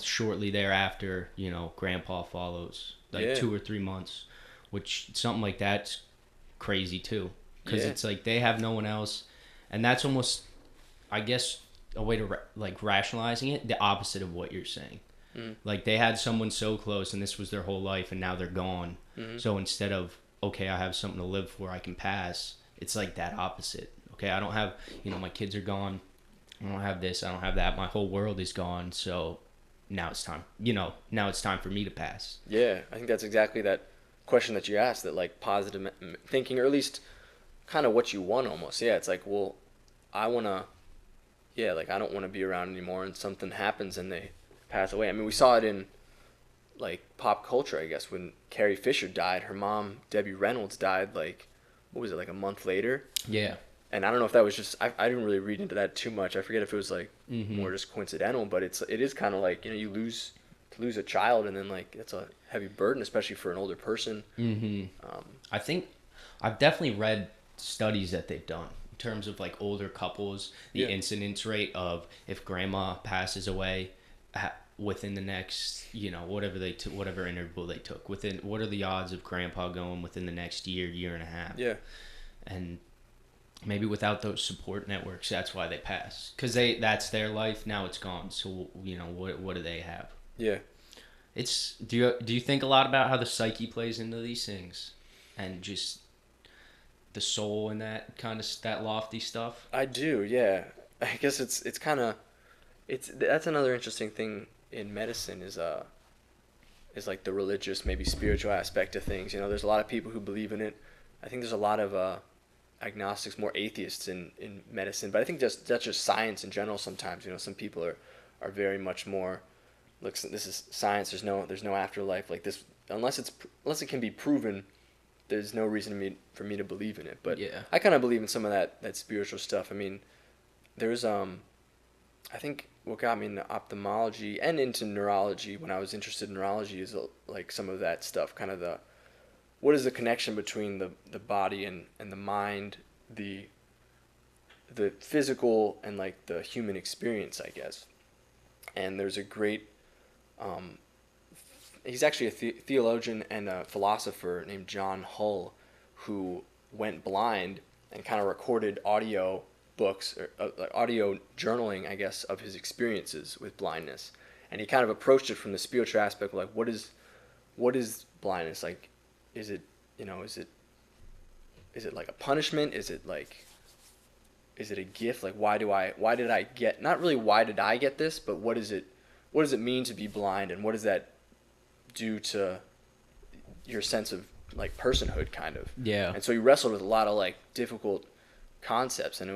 shortly thereafter, grandpa follows, like Yeah. 2 or 3 months, which something like that's crazy too, because Yeah. it's like they have no one else, and that's almost, I guess, a way to like rationalizing it, the opposite of what you're saying. Mm-hmm. Like they had someone so close and this was their whole life and now they're gone. Mm-hmm. So instead of, okay, I have something to live for, I can pass, it's like that opposite. Okay, I don't have, my kids are gone, I don't have this, I don't have that, my whole world is gone, so now it's time, now it's time for me to pass. Yeah, I think that's exactly that question that you asked, that like positive thinking, or at least kind of what you want almost. Yeah, it's like, well, I want to, yeah, like I don't want to be around anymore, and something happens and they pass away. I mean, we saw it in like pop culture, I guess, when Carrie Fisher died. Her mom, Debbie Reynolds, died like, what was it, like a month later? Yeah. And I don't know if that was just, I didn't really read into that too much. I forget if it was like more just coincidental, but it is kind of like, you lose a child, and then like that's a heavy burden, especially for an older person. I think I've definitely read studies that they've done in terms of like older couples, the Yeah. incidence rate of if grandma passes away within the next, whatever interval they took, within, what are the odds of grandpa going within the next year and a half? Yeah. And maybe without those support networks, that's why they pass, because that's their life, now it's gone, so what do they have? Yeah. Do you think a lot about how the psyche plays into these things, and just the soul and that kind of that lofty stuff? I do, yeah. I guess it's kind of, that's another interesting thing in medicine is like the religious, maybe spiritual aspect of things. There's a lot of people who believe in it. I think there's a lot of agnostics, more atheists in medicine, but I think that's just science in general. Sometimes some people are very much more, look, this is science. There's no afterlife, like this, unless it can be proven. There's no reason for me to believe in it. But Yeah. I kind of believe in some of that spiritual stuff. I mean, there's I think what got me into ophthalmology and into neurology, when I was interested in neurology, is like some of that stuff, kind of what is the connection between the body and the mind, the physical and like the human experience, I guess. And there's a great he's actually a theologian and a philosopher named John Hull, who went blind and kind of recorded audio books, or audio journaling, I guess, of his experiences with blindness. And he kind of approached it from the spiritual aspect, like what is blindness? Like, is it like a punishment? Is it a gift? Like, why did I get, not really why did I get this, but what does it mean to be blind, and what does that do to your sense of like personhood, kind of? Yeah. And so he wrestled with a lot of like difficult concepts, and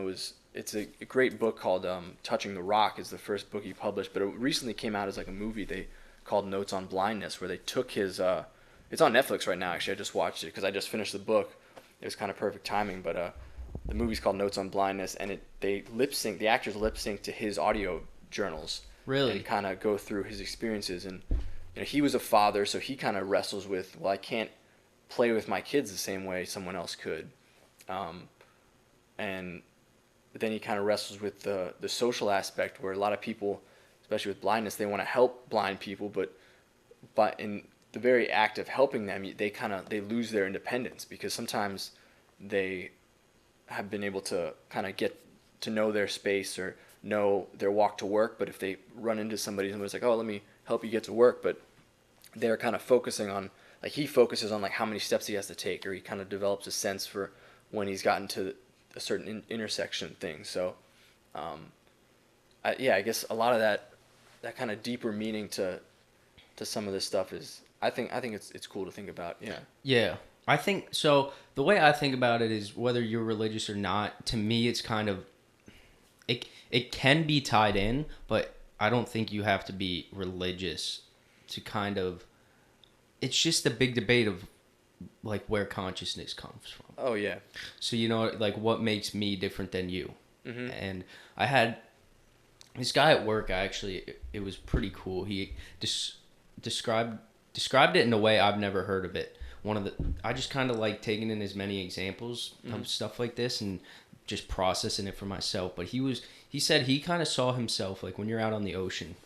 it's a great book called Touching the Rock is the first book he published, but it recently came out as like a movie called Notes on Blindness, where they took his it's on Netflix right now, actually. I just watched it because I just finished the book. It was kind of perfect timing, but the movie's called Notes on Blindness, and the actors lip sync to his audio journals. Really? And kind of go through his experiences. And he was a father, so he kind of wrestles with, well, I can't play with my kids the same way someone else could. And then he kind of wrestles with the social aspect, where a lot of people, especially with blindness, they want to help blind people, but in the very act of helping them, they lose their independence, because sometimes they have been able to kind of get to know their space or know their walk to work, but if they run into somebody's like, oh, let me help you get to work, but they're kind of focusing on like he focuses on like how many steps he has to take, or he kind of develops a sense for when he's gotten to a certain intersection thing. So, I guess a lot of that kind of deeper meaning to some of this stuff is I think it's cool to think about. Yeah. Yeah. I think so. The way I think about it is whether you're religious or not, to me, it's kind of, it can be tied in, but I don't think you have to be religious to kind of, it's just a big debate of like where consciousness comes from. Oh yeah. So, like what makes me different than you? Mm-hmm. And I had this guy at work, it was pretty cool. He described it in a way I've never heard of it. I just kind of like taking in as many examples of stuff like this and just processing it for myself. But he said he kind of saw himself like when you're out on the ocean,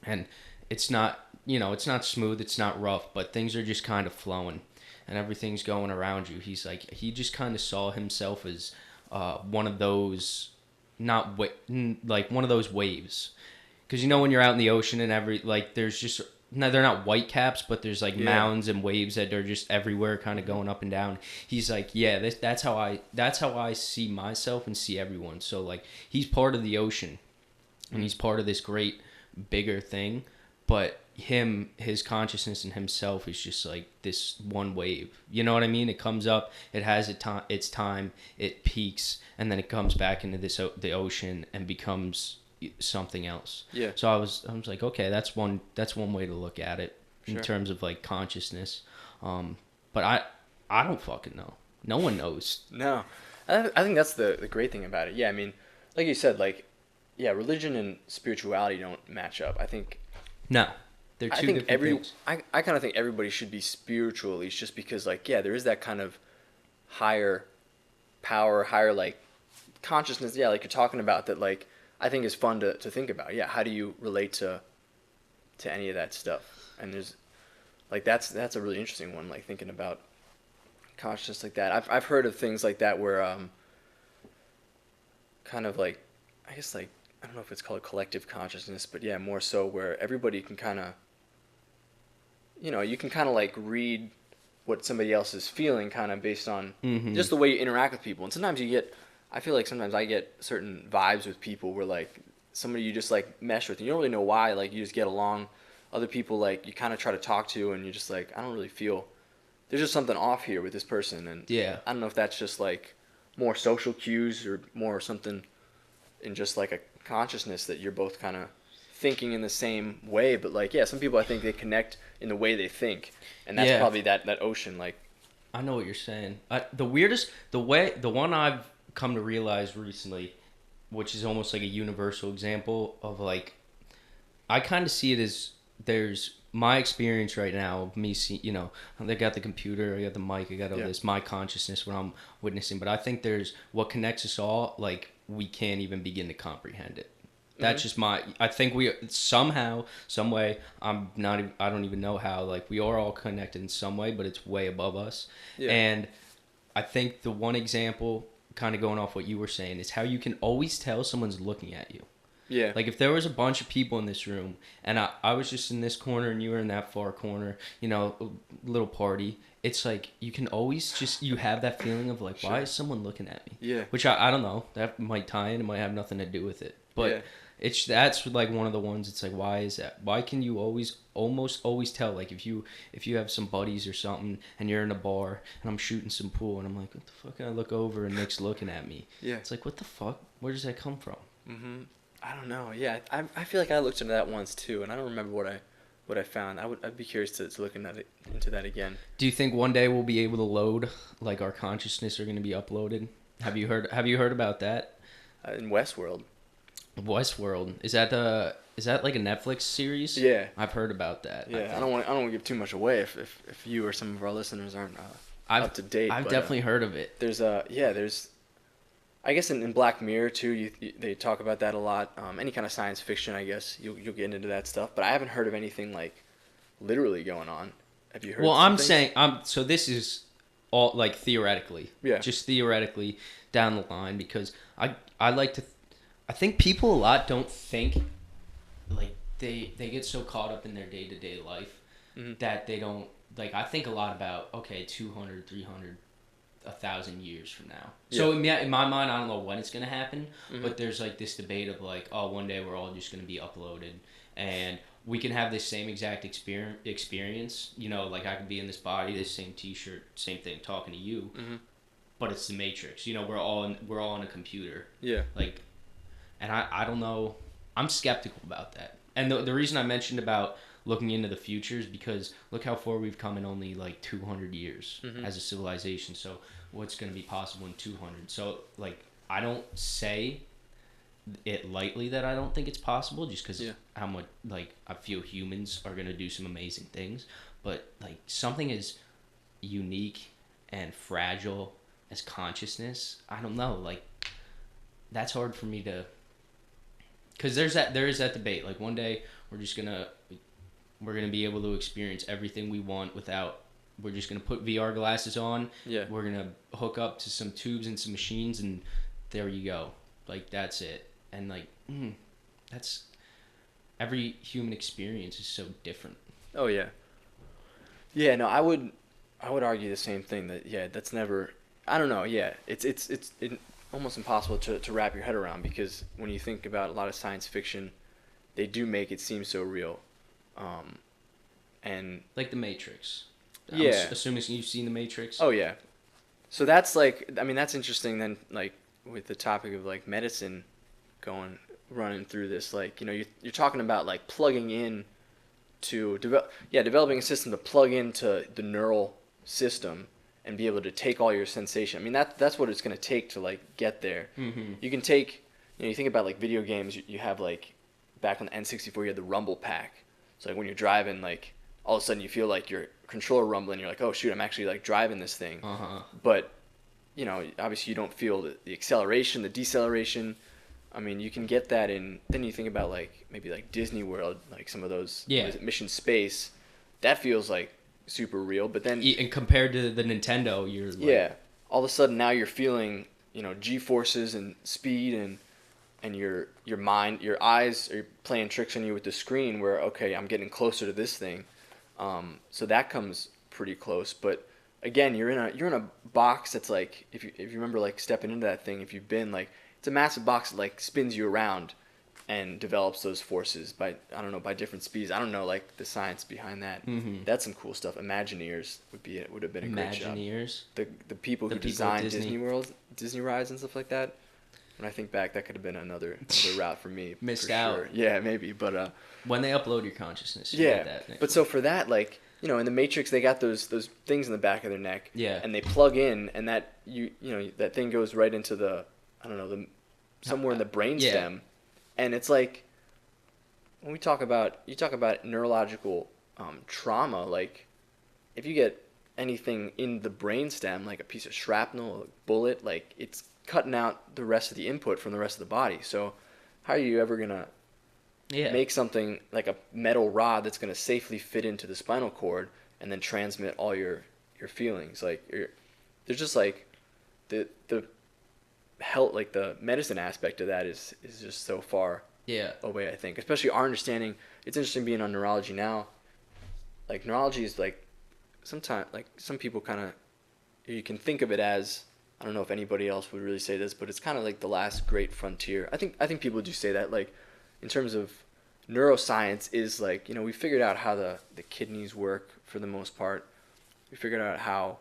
and it's not, it's not smooth, it's not rough, but things are just kind of flowing and everything's going around you. He's like, he just kind of saw himself as one of those, like one of those waves. Because when you're out in the ocean and there's just, no, they're not white caps, but there's like mounds and waves that are just everywhere, kind of going up and down. He's like, yeah, that's how I see myself and see everyone. So like, he's part of the ocean, and he's part of this great bigger thing, but his consciousness and himself is just like this one wave. You know what I mean? It comes up, it has its time, it peaks, and then it comes back into the ocean and becomes something else. Yeah. So I was like, okay, that's one way to look at it in Sure. terms of like consciousness. But I don't fucking know. No one knows. No, I think that's the great thing about it. Yeah, I mean, like you said, like, yeah, religion and spirituality don't match up. I think. No, they're two different things. I kind of think everybody should be spiritual, at least, just because, like, yeah, there is that kind of higher power, higher like consciousness. Yeah, like you're talking about that, like. I think is fun to think about. Yeah, how do you relate to any of that stuff? And there's like that's a really interesting one. Like thinking about consciousness like that. I've heard of things like that where kind of like I guess like I don't know if it's called collective consciousness, but yeah, more so where everybody can kind of you can kind of like read what somebody else is feeling kind of based on just the way you interact with people. And sometimes I feel like sometimes I get certain vibes with people where like somebody you just like mesh with and you don't really know why, like you just get along. Other people like you kind of try to talk to and you're just like, I don't really feel there's just something off here with this person. And yeah, I don't know if that's just like more social cues or more something in just like a consciousness that you're both kind of thinking in the same way. But like, yeah, some people I think they connect in the way they think, and that's probably that ocean. Like, I know what you're saying. The one I've come to realize recently, which is almost like a universal example of like, I kind of see it as there's my experience right now of me seeing, I got the computer, I got the mic, I got all this, my consciousness when I'm witnessing, but I think there's what connects us all, like we can't even begin to comprehend it. That's just I think we somehow, some way, I don't even know how, like we are all connected in some way, but it's way above us. Yeah. And I think the one example, kind of going off what you were saying, is how you can always tell someone's looking at you. Yeah. Like if there was a bunch of people in this room and I was just in this corner and you were in that far corner, a little party, it's like you can always you have that feeling of like, why is someone looking at me? Yeah. Which I don't know. That might tie in. It might have nothing to do with it. But that's like one of the ones. It's like, why is that? Why can you almost always tell? Like if you have some buddies or something and you're in a bar and I'm shooting some pool and I'm like, what the fuck? And I look over and Nick's looking at me. Yeah. It's like, what the fuck? Where does that come from? I don't know. Yeah, I feel like I looked into that once too, and I don't remember what I found. I'd be curious to look into that again. Do you think one day we'll be able to load, like our consciousness are going to be uploaded? Have you heard about that? In Westworld. Westworld, is that like a Netflix series? Yeah, I've heard about that. Yeah, I don't want to give too much away if you or some of our listeners aren't up to date. I've definitely heard of it. There's I guess in Black Mirror too, they talk about that a lot. Any kind of science fiction, I guess you'll get into that stuff. But I haven't heard of anything like literally going on. Have you heard? Well, I'm saying so this is all like theoretically. Yeah. Just theoretically down the line, because I like to. I think people a lot don't think, like they get so caught up in their day-to-day life that they don't like I think a lot about, okay, 200, 300, 1,000 years from now. So in my mind, I don't know when it's gonna happen, but there's like this debate of like, oh, one day we're all just gonna be uploaded, and we can have this same exact experience. You know, like I could be in this body, this same T-shirt, same thing, talking to you, but it's the Matrix. You know, we're all in a computer. Yeah. Like, and I don't know. I'm skeptical about that. And the reason I mentioned about looking into the future is because look how far we've come in only like 200 years as a civilization. So what's going to be possible in 200? So like I don't say it lightly that I don't think it's possible just because how much like I feel humans are going to do some amazing things. But like something as unique and fragile as consciousness, I don't know. Like that's hard for me to, because there is that debate. Like one day we're gonna be able to experience everything we want without. We're just gonna put VR glasses on. Yeah. We're gonna hook up to some tubes and some machines, and there you go. Like that's it. And like that's every human experience is so different. Oh yeah. Yeah. No, I would argue the same thing. That that's never. I don't know. Yeah, it's almost impossible to wrap your head around, because when you think about a lot of science fiction, they do make it seem so real. And like the Matrix. Yeah. I'm assuming you've seen the Matrix. Oh yeah. So that's like, I mean, that's interesting then, like with the topic of like medicine running through this, like, you know, you're talking about like plugging in to developing a system to plug into the neural system and be able to take all your sensation. I mean, that's what it's going to take to like get there. You can take, you know, you think about like video games, you have like back on the N64 you had the rumble pack. So like when you're driving, like all of a sudden you feel like your controller rumbling, you're like, oh shoot, I'm actually like driving this thing. But you know, obviously you don't feel the acceleration, the deceleration. I mean, you can get that in. Then you think about like maybe like Disney World, like some of those Mission Space, that feels like super real. But then and compared to the Nintendo, you're like, all of a sudden now you're feeling, you know, G-forces and speed, and your mind, your eyes are playing tricks on you with the screen where, okay, I'm getting closer to this thing. So that comes pretty close. But again, you're in a box that's like, if you remember like stepping into that thing, if you've been like, it's a massive box that like spins you around and develops those forces by, I don't know, by different speeds. I don't know like the science behind that. That's some cool stuff. Imagineers would have been a great job. Imagineers? The people who designed Disney World, Disney rides and stuff like that. When I think back, that could have been another route for me. Missed for out. Sure. Yeah, maybe. But when they upload your consciousness, you get that. But so for that, like, you know, in the Matrix, they got those things in the back of their neck. Yeah. And they plug in, and that you know that thing goes right into the, I don't know, somewhere in the brainstem, and it's like when you talk about neurological trauma, like if you get anything in the brainstem, like a piece of shrapnel, a bullet, like it's cutting out the rest of the input from the rest of the body. So how are you ever gonna make something like a metal rod that's gonna safely fit into the spinal cord and then transmit all your feelings? Like there's just like the health, like the medicine aspect of that is just so far away, I think. Especially our understanding. It's interesting being on neurology now. Like neurology is like sometimes, like some people kind of, you can think of it as, I don't know if anybody else would really say this, but it's kind of like the last great frontier. I think people do say that, like in terms of neuroscience is like, you know, we figured out how the kidneys work for the most part. We figured out how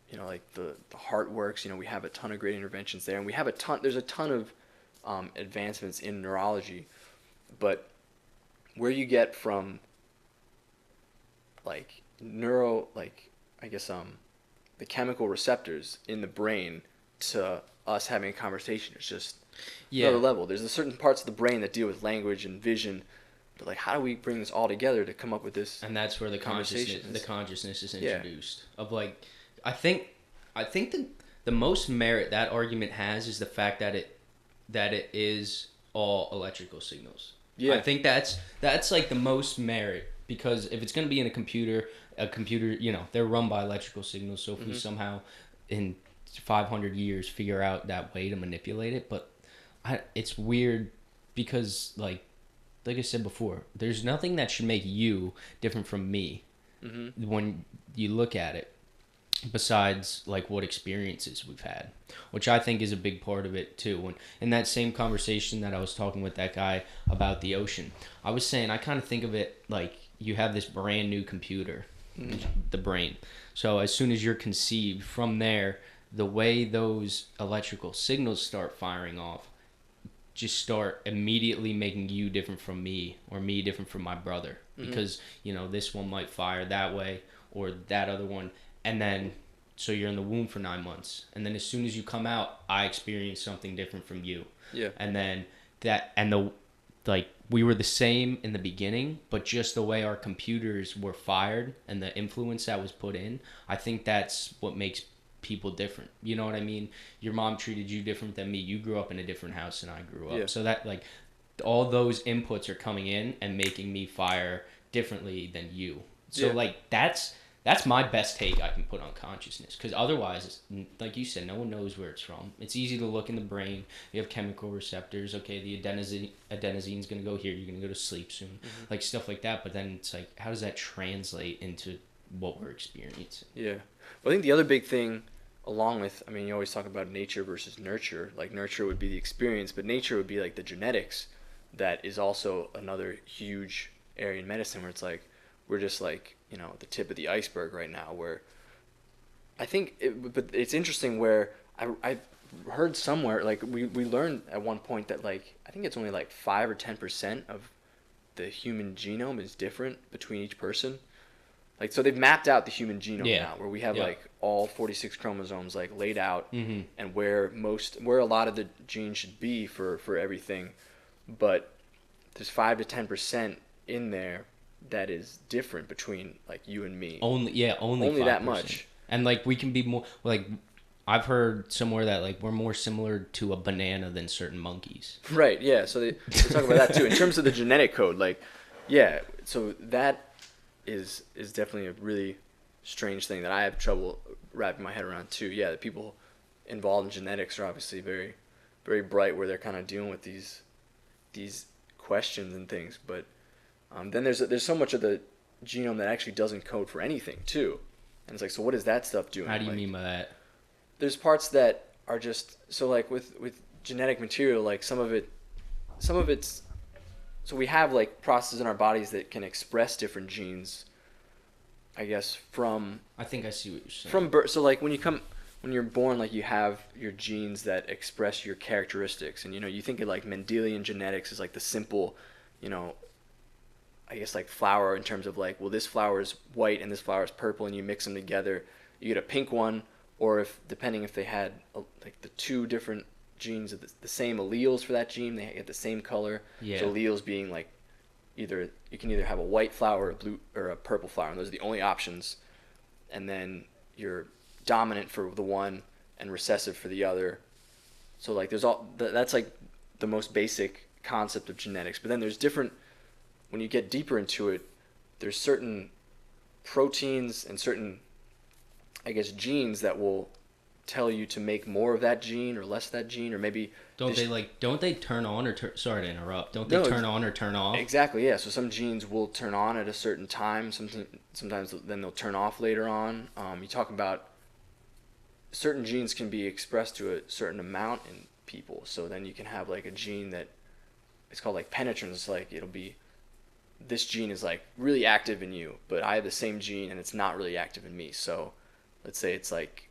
you know, like the heart works. You know, we have a ton of great interventions there, and there's a ton of advancements in neurology. But where you get from like I guess the chemical receptors in the brain to us having a conversation, it's just another level. There's certain parts of the brain that deal with language and vision, but like how do we bring this all together to come up with this? And that's where the consciousness is introduced. Of like, I think the most merit that argument has is the fact that it is all electrical signals. I think that's like the most merit, because if it's going to be in a computer, you know, they're run by electrical signals. So if we somehow in 500 years figure out that way to manipulate it, but it's weird because like I said before, there's nothing that should make you different from me. when you look at it, besides like what experiences we've had, which I think is a big part of it too. When in that same conversation that I was talking with that guy about the ocean, I was saying I kind of think of it like you have this brand new computer, the brain. So as soon as you're conceived, from there, the way those electrical signals start firing off just start immediately making you different from me or me different from my brother, because this one might fire that way or that other one, and then so you're in the womb for 9 months, and then as soon as you come out, I experience something different from you. Yeah. And then we were the same in the beginning, but just the way our computers were fired and the influence that was put in, I think that's what makes people different. You know what I mean? Your mom treated you different than me. You grew up in a different house than I grew up. Yeah. So that all those inputs are coming in and making me fire differently than you. So that's my best take I can put on consciousness, because otherwise, like you said, no one knows where it's from. It's easy to look in the brain. You have chemical receptors. Okay, the adenosine's going to go here. You're going to go to sleep soon. Like stuff like that. But then it's like, how does that translate into what we're experiencing? Yeah. Well, I think the other big thing, along with, I mean, you always talk about nature versus nurture. Like nurture would be the experience, but nature would be like the genetics. That is also another huge area in medicine where it's like, we're just like, the tip of the iceberg right now, where I think but it's interesting where I heard somewhere, like we learned at one point that like, I think it's only like 5 or 10% of the human genome is different between each person. Like, so they've mapped out the human genome now, where we have like all 46 chromosomes like laid out, and where a lot of the genes should be for everything, but there's 5 to 10% in there that is different between like you and me. Only 5%. That much. And like we can be more like, I've heard somewhere that like we're more similar to a banana than certain monkeys. Right. Yeah. So they talk about that too in terms of the genetic code. Like, yeah. So that is definitely a really strange thing that I have trouble wrapping my head around too. Yeah. The people involved in genetics are obviously very, very bright, where they're kind of dealing with these questions and things, but then there's so much of the genome that actually doesn't code for anything too, and it's like, so what is that stuff doing? How do you mean by that? There's parts that are just, so like with genetic material, like some of it's, so we have like processes in our bodies that can express different genes, I guess, from, I think I see what you're saying. From birth. So like when you're born, like you have your genes that express your characteristics, and you think of like Mendelian genetics as like the simple, I guess like flower, in terms of like, well, this flower is white and this flower is purple, and you mix them together, you get a pink one. Or depending if they had like the two different genes of the same alleles for that gene, they get the same color. Yeah. So alleles being like, you can either have a white flower or a blue or a purple flower, and those are the only options. And then you're dominant for the one and recessive for the other. So like that's like the most basic concept of genetics. But then there's different, when you get deeper into it, there's certain proteins and certain, I guess, genes that will tell you to make more of that gene or less of that gene, or maybe don't they turn on or sorry to interrupt, don't they turn on or turn off? Exactly, yeah. So some genes will turn on at a certain time, sometimes then they'll turn off later on. You talk about certain genes can be expressed to a certain amount in people, so then you can have like a gene that, it's called like penetrance. Like it'll be, this gene is like really active in you, but I have the same gene and it's not really active in me. So let's say it's like,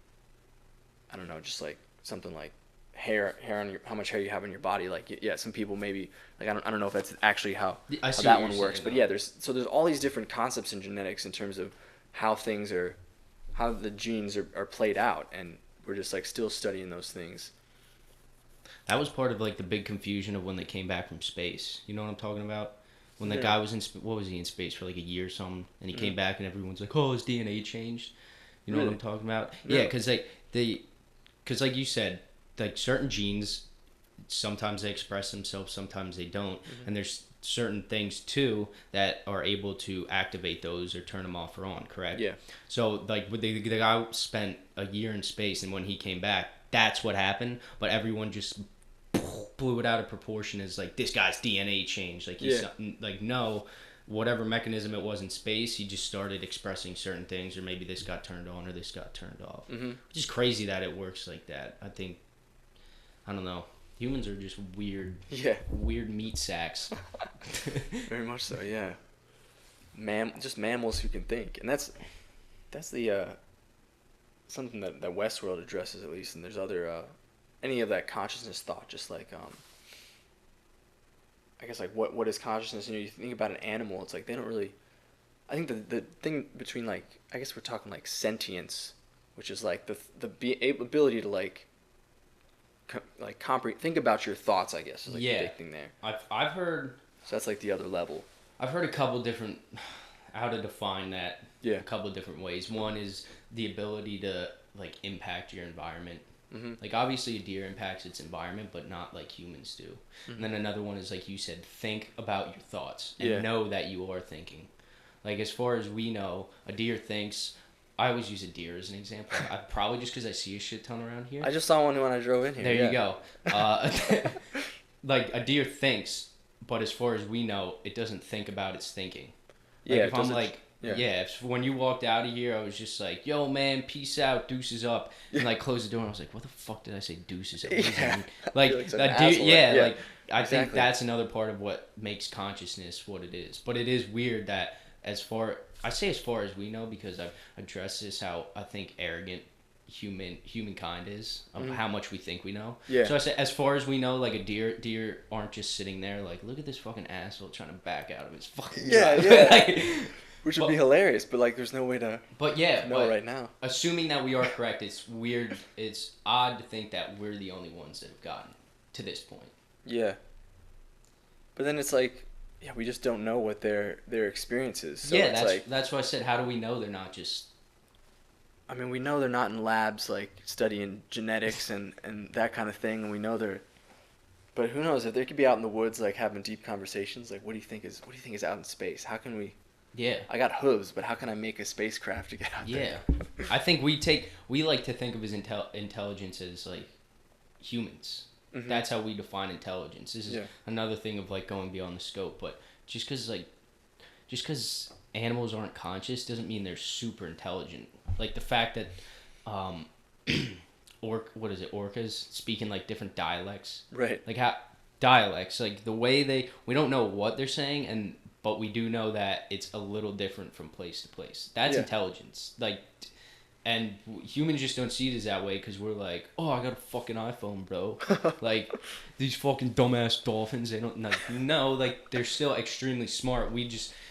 I don't know, just like something like hair on how much hair you have on your body. Like, yeah, some people maybe, like, I don't know if that's actually how that one works, but yeah, there's all these different concepts in genetics in terms of how the genes are played out, and we're just like still studying those things. That was part of like the big confusion of when they came back from space. You know what I'm talking about? When the guy was what was he in space for, like a year or something, and he came back and everyone's like, oh, his DNA changed. You know what I'm talking about? Yeah, because like you said, like certain genes, sometimes they express themselves, sometimes they don't, and there's certain things too that are able to activate those or turn them off or on. Correct? Yeah. So like the guy spent a year in space, and when he came back, that's what happened. But everyone just blew it out of proportion as like, this guy's DNA changed. Like he's like, no. whatever mechanism it was in space, he just started expressing certain things, or maybe this got turned on or this got turned off. Which is crazy that it works like that. I don't know. Humans are just weird. Yeah. Weird meat sacks. Very much so, yeah. Just mammals who can think. And that's the something that Westworld addresses, at least, and there's other any of that consciousness thought, just like I guess like what is consciousness? You think about an animal, it's like they don't really. I think the thing between, like, I guess we're talking like sentience, which is like the ability to like think about your thoughts, I guess, is like the big thing there. I've heard. So that's like the other level. I've heard a couple different how to define that. Yeah. A couple of different ways. One is the ability to like impact your environment. Like, obviously a deer impacts its environment, but not like humans do. And then another one is, like you said, think about your thoughts and know that you are thinking. Like, as far as we know, a deer thinks. I always use a deer as an example. Probably just because I see a shit ton around here. I just saw one when I drove in here. There you go. Like, a deer thinks, but as far as we know, it doesn't think about its thinking. Like, if I'm like, if when you walked out of here, I was just like, yo, man, peace out, deuces up. And, like, closed the door, and I was like, what the fuck did I say, deuces up? Like, like, I think that's another part of what makes consciousness what it is. But it is weird that as far as we know, because I've addressed this, how I think arrogant humankind is, of how much we think we know. Yeah. So I say, as far as we know, like, a deer aren't just sitting there like, look at this fucking asshole trying to back out of his fucking job. Like, which would be hilarious, but like, there's no way to know right now. Assuming that we are correct, it's weird. It's odd to think that we're the only ones that have gotten to this point. Yeah. But then it's like, we just don't know what their experience is. So that's why I said, how do we know they're not just... I mean, we know they're not in labs, like, studying genetics and that kind of thing, and we know they're... But who knows, if they could be out in the woods, like, having deep conversations, like, what do you think is out in space? How can we... Yeah. I got hooves, but how can I make a spacecraft to get out there? Yeah. I think we like to think of as intelligence as, like, humans. That's how we define intelligence. This is another thing of, like, going beyond the scope. But just because animals aren't conscious doesn't mean they're super intelligent. Like, the fact that orcas speak in, like, different dialects. Right. Like, how dialects, like, the way we don't know what they're saying, but we do know that it's a little different from place to place. That's intelligence. Like, and humans just don't see it as that way, because we're like, oh, I got a fucking iPhone, bro. Like, these fucking dumbass dolphins, they don't, like, they're still extremely smart.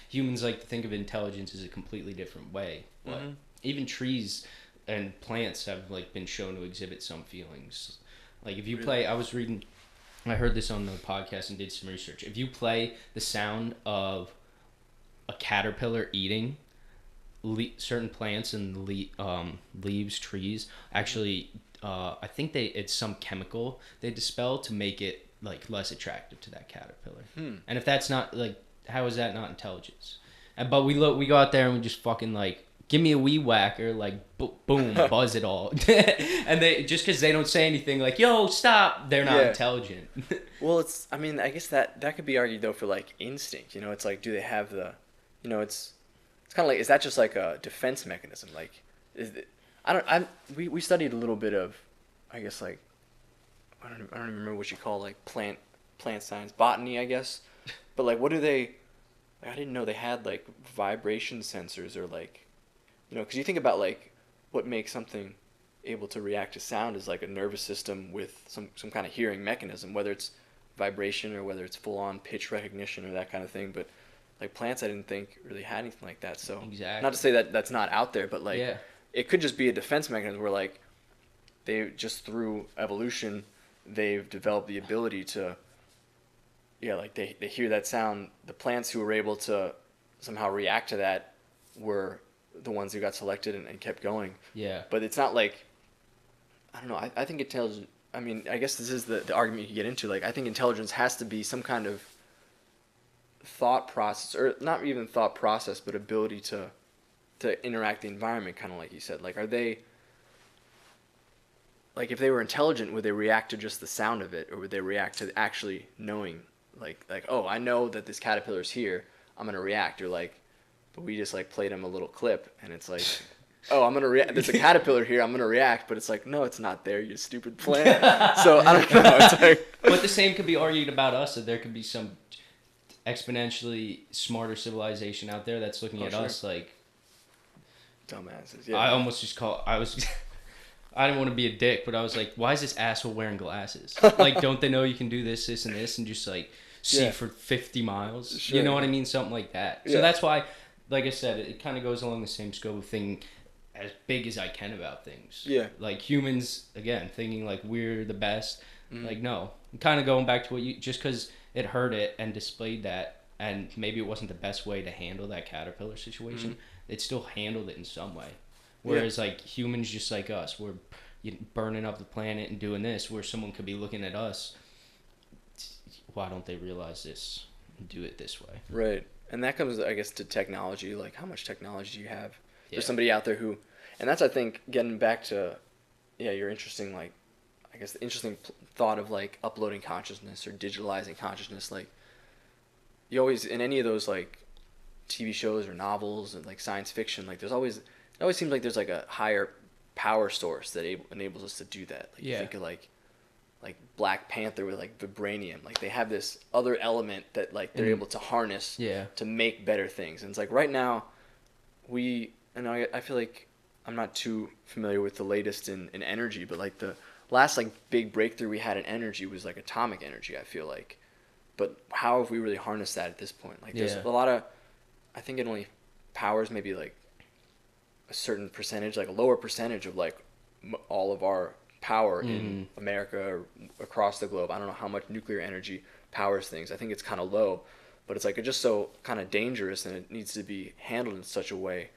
Humans like to think of intelligence as a completely different way. But even trees and plants have, like, been shown to exhibit some feelings. Like, if you play, I heard this on the podcast and did some research. If you play the sound of a caterpillar eating certain plants and leaves, trees, actually, I think it's some chemical they dispel to make it, like, less attractive to that caterpillar. And if that's not, like, how is that not intelligence? But we go out there and we just fucking, like, give me a weed whacker, like, boom, buzz it all. And they, just because they don't say anything like, yo, stop, they're not intelligent. Well, I mean, I guess that could be argued, though, for, like, instinct. You know, it's like, do they have the, you know, it's kind of like, is that just like a defense mechanism? Like, we studied a little bit of, I guess, like, I don't even remember what you call, like, plant science, botany, I guess. But, like, what do they, like, I didn't know they had, like, vibration sensors, or, like, you know, because you think about, like, what makes something able to react to sound is, like, a nervous system with some kind of hearing mechanism, whether it's vibration or whether it's full-on pitch recognition or that kind of thing. But, like, plants, I didn't think really had anything like that. So, not to say that that's not out there, but, like, it could just be a defense mechanism where, like, they just, through evolution, they've developed the ability to, like, they hear that sound. The plants who were able to somehow react to that were the ones who got selected and kept going. Yeah. But it's not like, I don't know, I think intelligence, I mean, I guess this is the argument you can get into. Like, I think intelligence has to be some kind of thought process, or not even thought process, but ability to interact the environment, kind of like you said. Like, are they, like, if they were intelligent, would they react to just the sound of it, or would they react to actually knowing, like, oh, I know that this caterpillar's here, I'm gonna react, or like, but we just like played him a little clip, and it's like, oh, I'm gonna react. There's a caterpillar here. I'm gonna react, but it's like, no, it's not there. You stupid plant. So I don't know. It's like, But the same could be argued about us, that there could be some exponentially smarter civilization out there that's looking at us like dumbasses. Yeah. I almost just call. I was. I didn't want to be a dick, but I was like, why is this asshole wearing glasses? Like, don't they know you can do this, and this, and just like see for 50 miles? Sure. You know what I mean? Something like that. So that's why, like I said, it kind of goes along the same scope of thing, as big as I can about things. Yeah. Like humans, again, thinking like we're the best. Like, no. Kind of going back to what you, just because it heard it and displayed that, and maybe it wasn't the best way to handle that caterpillar situation, it still handled it in some way. Whereas like humans just like us, we're burning up the planet and doing this, where someone could be looking at us, why don't they realize this and do it this way? Right. And that comes, I guess, to technology. Like, how much technology do you have? There's somebody out there who, and that's, I think, getting back to, your interesting, like, I guess the interesting thought of like uploading consciousness or digitalizing consciousness. Like, you always, in any of those like TV shows or novels and like science fiction, like there's always, it always seems like there's like a higher power source that enables us to do that. Like you think of like Black Panther with like vibranium. Like they have this other element that like they're able to harness to make better things. And it's like right now, I feel like I'm not too familiar with the latest in energy, but like the last like big breakthrough we had in energy was like atomic energy, I feel like. But how have we really harnessed that at this point? Like there's a lot of, I think it only powers maybe like a certain percentage, like a lower percentage of like all of our power in America or across the globe. I don't know how much nuclear energy powers things. I think it's kind of low, but it's like it's just so kind of dangerous, and it needs to be handled in such a way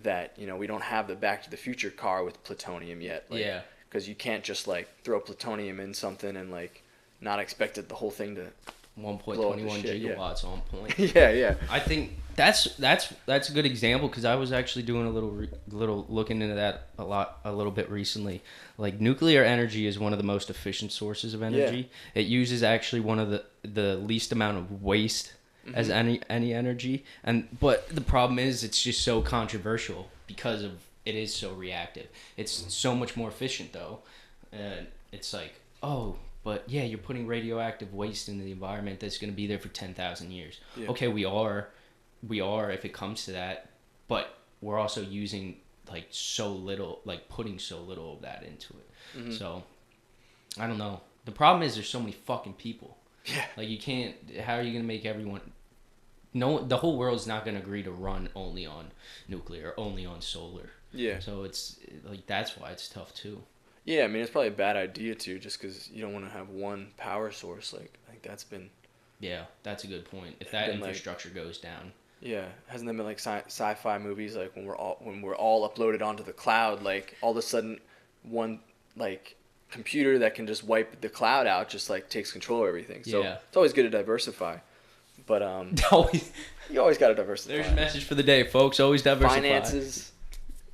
that, you know, we don't have the Back to the Future car with plutonium yet. Like, because you can't just like throw plutonium in something and like not expect it, the whole thing to 1.21 gigawatts on point. I think that's a good example, because I was actually doing a little looking into that a little bit recently. Like nuclear energy is one of the most efficient sources of energy. It uses actually one of the least amount of waste as any energy, but the problem is it's just so controversial because of it is so reactive. It's so much more efficient though, and it's like, oh, but yeah, you're putting radioactive waste into the environment that's going to be there for 10,000 years. Okay, we are if it comes to that, but we're also using like so little, like putting so little of that into it. So I don't know. The problem is there's so many fucking people. Like you can't, how are you going to make everyone, the whole world's not going to agree to run only on nuclear, only on solar. So it's like, that's why it's tough too. Yeah, I mean, it's probably a bad idea too, just because you don't want to have one power source. Like that's been. Yeah, that's a good point. If that infrastructure goes down. Yeah, hasn't there been like sci-fi movies like when we're all uploaded onto the cloud, like all of a sudden one like computer that can just wipe the cloud out just like takes control of everything. So it's always good to diversify, but you always got to diversify. There's a message for the day, folks. Always diversify. Finances,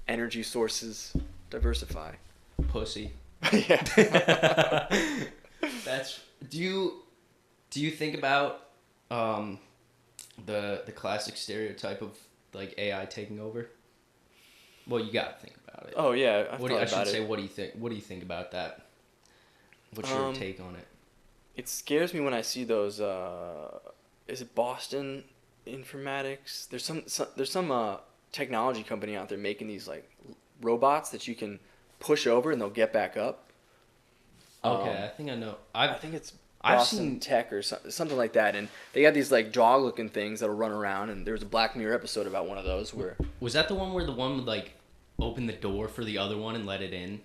energy sources, diversify. Pussy. Yeah. That's. Do you think about the classic stereotype of like AI taking over? Well, you gotta think about it. Oh yeah, What do you think? What do you think about that? What's your take on it? It scares me when I see those. Is it Boston Informatics? There's some technology company out there making these like robots that you can push over and they'll get back up. Okay, I think I know. I think it's Boston Tech or something like that, and they got these like dog-looking things that'll run around. And there was a Black Mirror episode about one of those where. Was that the one where the one would like open the door for the other one and let it in?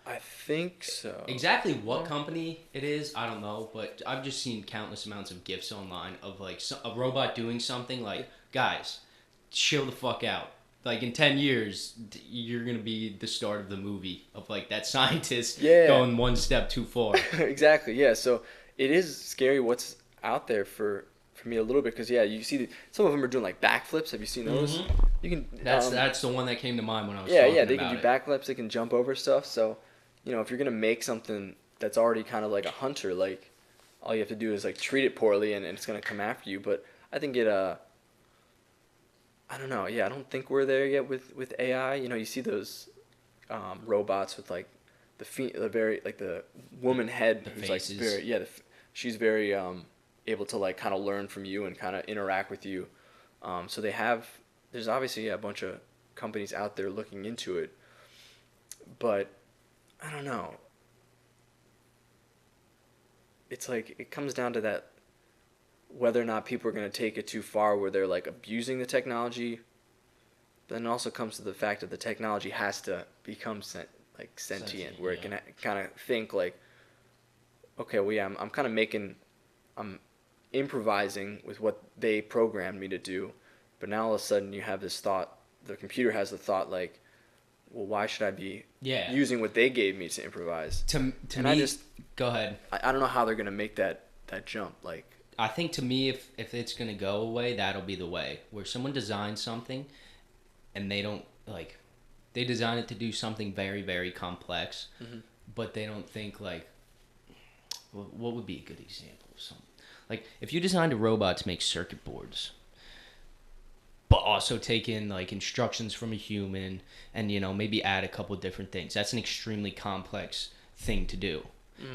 I think so. Exactly what company it is, I don't know, but I've just seen countless amounts of GIFs online of like a robot doing something like, guys, chill the fuck out. Like in 10 years, you're going to be the start of the movie of like that scientist going one step too far. Exactly, yeah. So it is scary what's out there for me a little bit, because you see some of them are doing like backflips. Have you seen those? You can. That's the one that came to mind when I was talking about it. They can do backflips. They can jump over stuff. So, you know, if you're going to make something that's already kind of like a hunter, like all you have to do is like treat it poorly and it's going to come after you. But I think it I don't know. Yeah, I don't think we're there yet with AI. You know, you see those robots with like the very like the woman head The who's faces. like very she's very able to like kind of learn from you and kind of interact with you. So there's obviously a bunch of companies out there looking into it, but I don't know. It's like it comes down to that whether or not people are going to take it too far where they're like abusing the technology. But then it also comes to the fact that the technology has to become sentient, where it can kind of think like, okay, well, yeah, I'm kind of I'm improvising with what they programmed me to do, but now all of a sudden you have this thought, the computer has the thought like, well, why should I be Yeah. using what they gave me to improvise? To And me, go ahead. I don't know how they're gonna make that jump. Like, I think to me, if it's gonna go away, that'll be the way. Where someone designs something, and they don't like, they design it to do something very very complex, but they don't think like, what would be a good example of something? Like if you designed a robot to make circuit boards, but also take in like instructions from a human, and maybe add a couple different things. That's an extremely complex thing to do.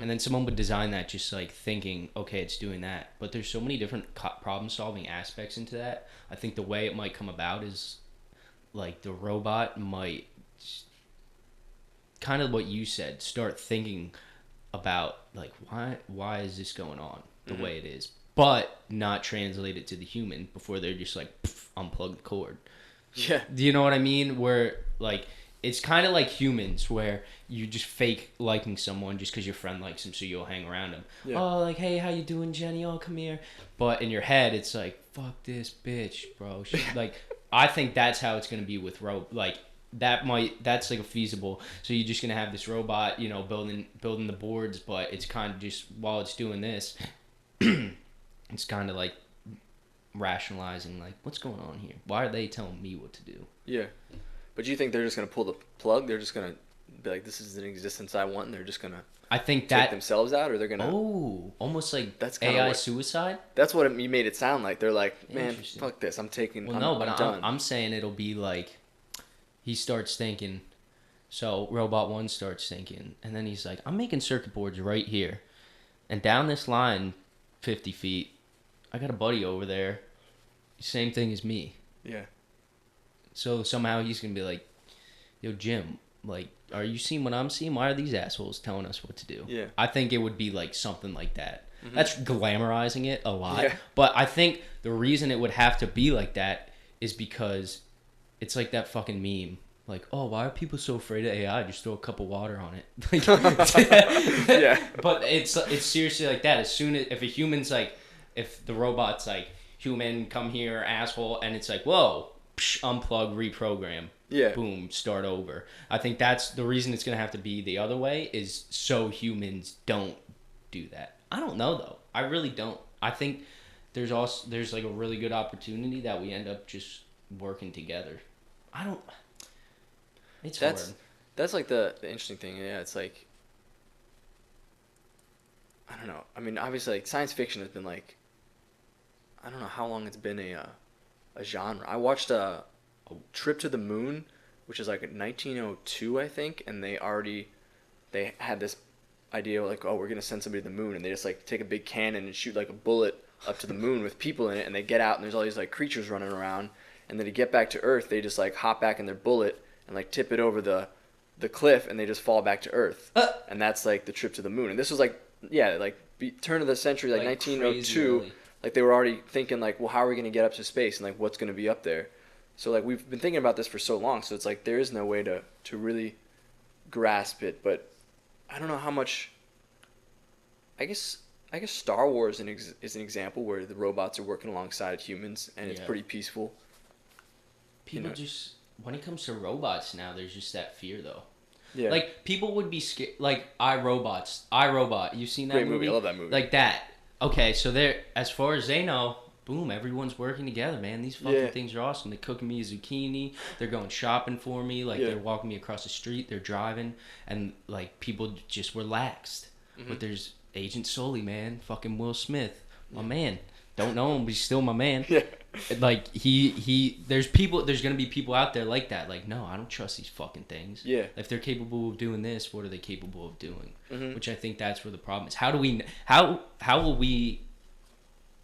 And then someone would design that just like thinking, okay, it's doing that. But there's so many different problem solving aspects into that. I think the way it might come about is like the robot might kind of what you said, start thinking about like why is this going on the way it is, but not translate it to the human before they're just like unplug the cord. yeah, Do you know what I mean? Where like it's kind of like humans, where you just fake liking someone just because your friend likes him, so you'll hang around him. Yeah. Oh, like, hey, how you doing, Jenny? Oh, come here. But in your head, it's like, fuck this bitch, bro. Like, I think that's how it's gonna be with like that's like a feasible. So you're just gonna have this robot, building the boards, but it's kind of just while it's doing this, it's kind of like rationalizing like what's going on here. Why are they telling me what to do? Yeah. But do you think they're just going to pull the plug? They're just going to be like, this is an existence I want, and they're just going to I think take that themselves out, or they're going to... Oh, almost like That's kinda AI what- suicide? That's what you made it sound like. They're like, man, Interesting. fuck this. I'm taking... Well, I'm, no, but I'm done. I'm saying it'll be like he starts thinking. So Robot 1 starts thinking, and then he's like, I'm making circuit boards right here. And down this line 50 feet, I got a buddy over there. Same thing as me. Yeah. So somehow he's going to be like, yo, Jim, like, are you seeing what I'm seeing? Why are these assholes telling us what to do? Yeah. I think it would be like something like that. That's glamorizing it a lot. Yeah. But I think the reason it would have to be like that is because it's like that fucking meme. Like, oh, why are people so afraid of AI? Just throw a cup of water on it. Like, Yeah. But it's seriously like that. As soon as if the robot's like, human, come here, asshole, and it's like, whoa, psh, unplug, reprogram. Yeah. Boom, start over. I think that's the reason it's going to have to be the other way, is so humans don't do that. I don't know, though. I really don't. I think there's like a really good opportunity that we end up just working together. It's hard. That's like the interesting thing. Yeah, it's like, I don't know. I mean, obviously, like, science fiction has been like, I don't know how long it's been a genre. I watched a Trip to the Moon, which is like 1902, I think, and they had this idea like, oh, we're gonna send somebody to the moon, and they just like take a big cannon and shoot like a bullet up to the moon with people in it, and they get out and there's all these like creatures running around, and then to get back to Earth, they just like hop back in their bullet and like tip it over the cliff, and they just fall back to Earth, and that's like the trip to the moon. And this was like, yeah, like turn of the century, like 1902. Like they were already thinking like, well, how are we gonna get up to space, and like what's gonna be up there? So like we've been thinking about this for so long, so it's like there is no way to really grasp it. But I don't know how much. I guess Star Wars is an example where the robots are working alongside humans, and it's pretty peaceful. People just, when it comes to robots now, there's just that fear though. Yeah. Like people would be scared. Like iRobot. You've seen that Great movie. I love that movie. Like that. Okay, so they're, as far as they know, boom, everyone's working together, man. These fucking things are awesome. They're cooking me a zucchini. They're going shopping for me. Like they're walking me across the street. They're driving, and like people just relaxed. But there's Agent Sully, man. Fucking Will Smith, my man. Don't know him, but he's still my man. Yeah. Like there's gonna be people out there like that. Like, no, I don't trust these fucking things. Yeah. If they're capable of doing this, what are they capable of doing? Mm-hmm. Which I think that's where the problem is. How will we,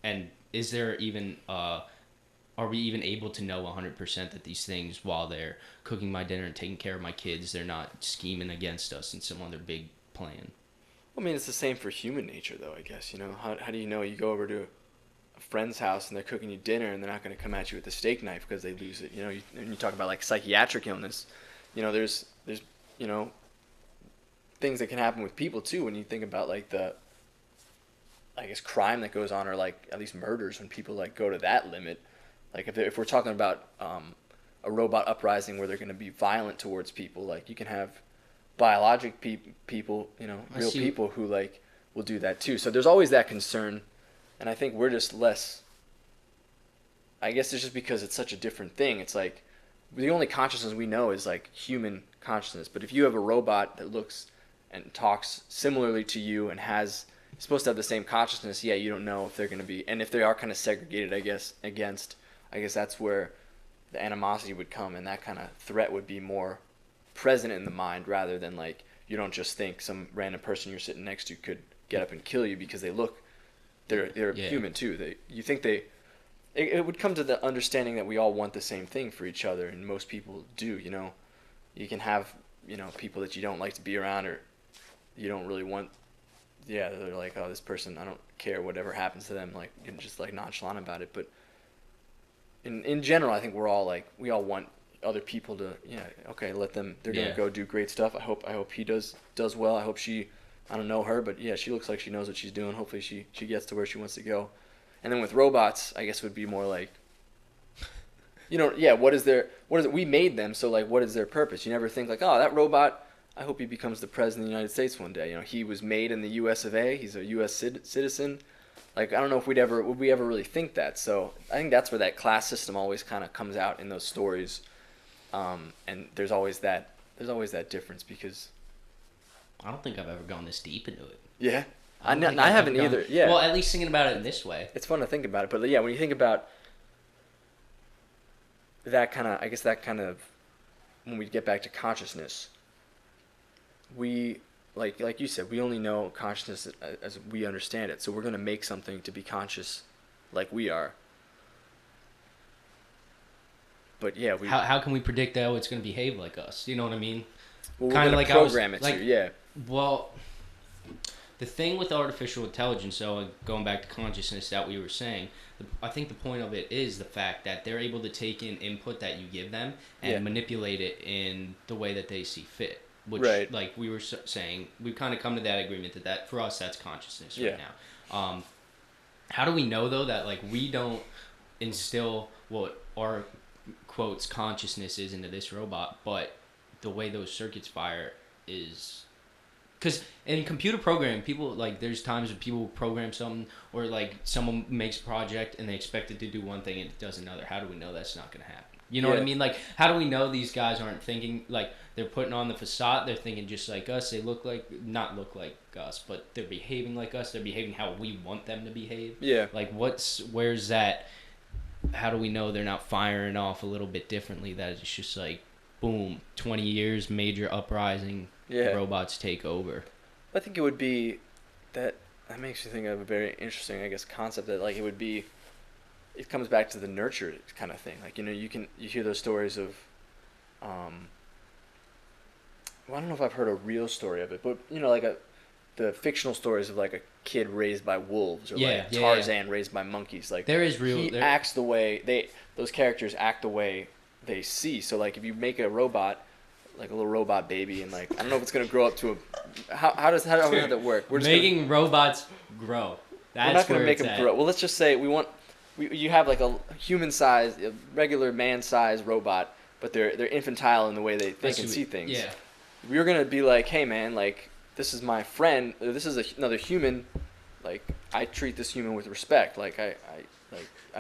and is there even are we even able to know 100% that these things, while they're cooking my dinner and taking care of my kids, they're not scheming against us in some other big plan? I mean, it's the same for human nature, though, I guess. You know, how do you know you go over to a friend's house and they're cooking you dinner and they're not going to come at you with a steak knife because they lose it? You know, and you talk about, like, psychiatric illness. You know, there's you know, things that can happen with people, too, when you think about, like, the, I guess, crime that goes on, or, like, at least murders, when people, like, go to that limit. Like, if we're talking about a robot uprising where they're going to be violent towards people, like, you can have biologic people, you know, real people who, like, will do that too. So there's always that concern, and I think we're just less, I guess it's just because it's such a different thing. It's like, the only consciousness we know is, like, human consciousness. But if you have a robot that looks and talks similarly to you and is supposed to have the same consciousness, yeah, you don't know if they're going to be, and if they are kind of segregated, I guess that's where the animosity would come, and that kind of threat would be more present in the mind, rather than, like, you don't just think some random person you're sitting next to could get up and kill you because they're human too. It would come to the understanding that we all want the same thing for each other, and most people do. You know, you can have, you know, people that you don't like to be around, or you don't really want. Yeah, they're like, oh, this person, I don't care whatever happens to them. Like, you're just, like, nonchalant about it, but in general, I think we all want other people to, okay, let them, they're going to go do great stuff. I hope he does well. I hope she, I don't know her, but yeah, she looks like she knows what she's doing. Hopefully she gets to where she wants to go. And then with robots, I guess it would be more like, you know, yeah, we made them, so, like, what is their purpose? You never think, like, oh, that robot, I hope he becomes the president of the United States one day. You know, he was made in the U.S. of A. He's a U.S. citizen. Like, I don't know if would we ever really think that. So I think that's where that class system always kind of comes out in those stories. And there's always that difference, because I don't think I've ever gone this deep into it. Yeah, I haven't either. Yeah. Well, at least thinking about it in this way, it's fun to think about it. But yeah, when you think about that kind of, when we get back to consciousness, we, like you said, we only know consciousness as we understand it. So we're going to make something to be conscious like we are. But yeah, how can we predict how it's going to behave like us? You know what I mean? Well, we're going to program it to, yeah. Well, the thing with artificial intelligence, so going back to consciousness that we were saying, I think the point of it is the fact that they're able to take in input that you give them and manipulate it in the way that they see fit. Which, like we were saying, we've kind of come to that agreement that for us, that's consciousness right now. How do we know, though, that, like, we don't instill what our, quotes, consciousness is into this robot, but the way those circuits fire is... Because in computer programming, people, like, there's times when people program something, or, like, someone makes a project and they expect it to do one thing and it does another. How do we know that's not going to happen? You know what I mean? Like, how do we know these guys aren't thinking, like, they're putting on the facade, they're thinking just like us, they not look like us, but they're behaving like us, they're behaving how we want them to behave? Yeah. Like, where's that, how do we know they're not firing off a little bit differently, that it's just like, boom, 20 years, major uprising, robots take over? I think it would be, that makes you think of a very interesting, I guess, concept, that, like, it comes back to the nurture kind of thing. Like, you know, you hear those stories of, well, I don't know if I've heard a real story of it, but, you know, like the fictional stories of, like, a kid raised by wolves, or like Tarzan raised by monkeys. Like, there is real. He acts the way those characters act the way they see. So, like, if you make a robot, like a little robot baby, and, like, I don't know if it's gonna grow up to a, how does that work? We're just making robots grow. We're not gonna make them grow. Well, let's just say you have, like, a human-sized, a regular man-sized robot, but they're infantile in the way they think and see things. Yeah. We're gonna be like, hey, man, like, this is my friend. This is another human. Like, I treat this human with respect. Like, I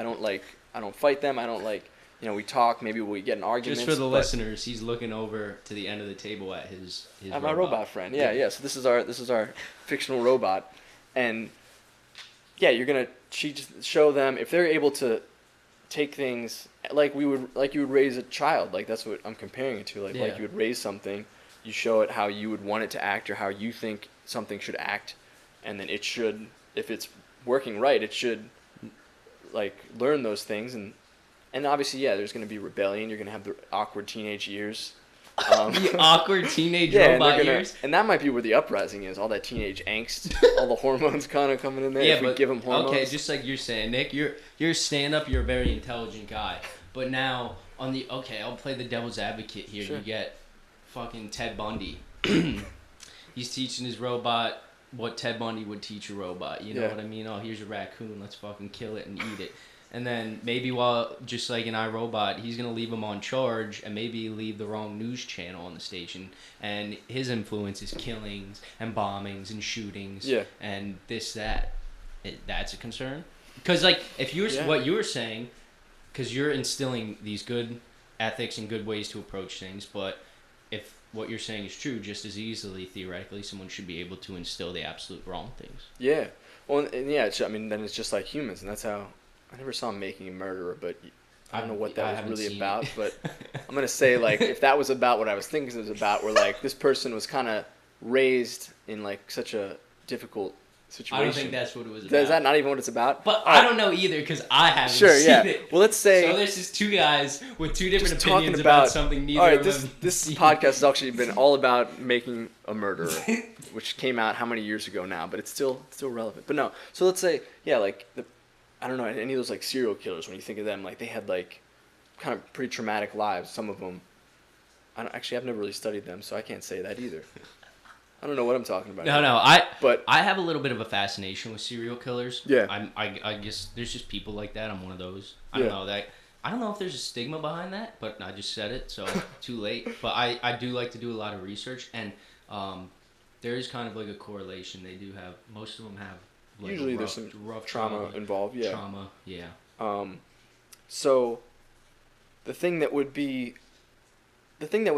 don't fight them. I don't, like, you know, we talk. Maybe we get an argument. Just for the listeners, he's looking over to the end of the table at his robot. My robot friend. Yeah. So this is our fictional robot, and yeah, you're gonna she just show them if they're able to take things like you would raise a child. Like that's what I'm comparing it to. Like Yeah. you would raise something, you show it how you would want it to act or how you think something should act, and then it should, if it's working right, it should like learn those things and obviously there's gonna be rebellion. You're gonna have the awkward teenage years. The awkward teenage and robot years. and that might be where the uprising is. All that teenage angst, all the hormones kind of coming in there. Yeah, if we but give them hormones. okay, just like you're saying, Nick, you're stand up. You're a very intelligent guy, but now on the I'll play the devil's advocate here. Sure. You get fucking Ted Bundy. He's teaching his robot what Ted Bundy would teach a robot. You know what I mean? Oh, here's a raccoon. Let's fucking kill it and eat it. And then maybe while, just like in iRobot, he's going to leave him on charge and maybe leave the wrong news channel on the station. And his influence is killings and bombings and shootings and this, that. That's a concern? Because, like, if you're what you were saying, because you're instilling these good ethics and good ways to approach things, but if what you're saying is true, just as easily, theoretically, someone should be able to instill the absolute wrong things. Yeah. Well, and then it's just like humans, and that's how... I never saw him making a murderer, but I don't know what that was really about. But I'm going to say, like, if that was about what I was thinking it was about, where, like, this person was kind of raised in, like, such a difficult situation. I don't think that's what it was about. Is that not even what it's about? But I don't know either, because I haven't seen it. Well, let's say... So there's just two guys with two different opinions about something neither of them... This podcast has actually been all about making a murderer, which came out how many years ago now, but it's still relevant. But no, so let's say, like, I don't know, any of those, like, serial killers, when you think of them, like, they had, like, kind of pretty traumatic lives. Some of them, I've never really studied them, so I can't say that either. I don't know what I'm talking about. No, I have a little bit of a fascination with serial killers. Yeah. I guess there's just people like that. I'm one of those. I don't know if there's a stigma behind that, but I just said it, so too late. But I do like to do a lot of research, and there is kind of like a correlation. They do have, most of them have, like, usually there's some rough trauma involved. Yeah. Trauma, yeah. So the thing that would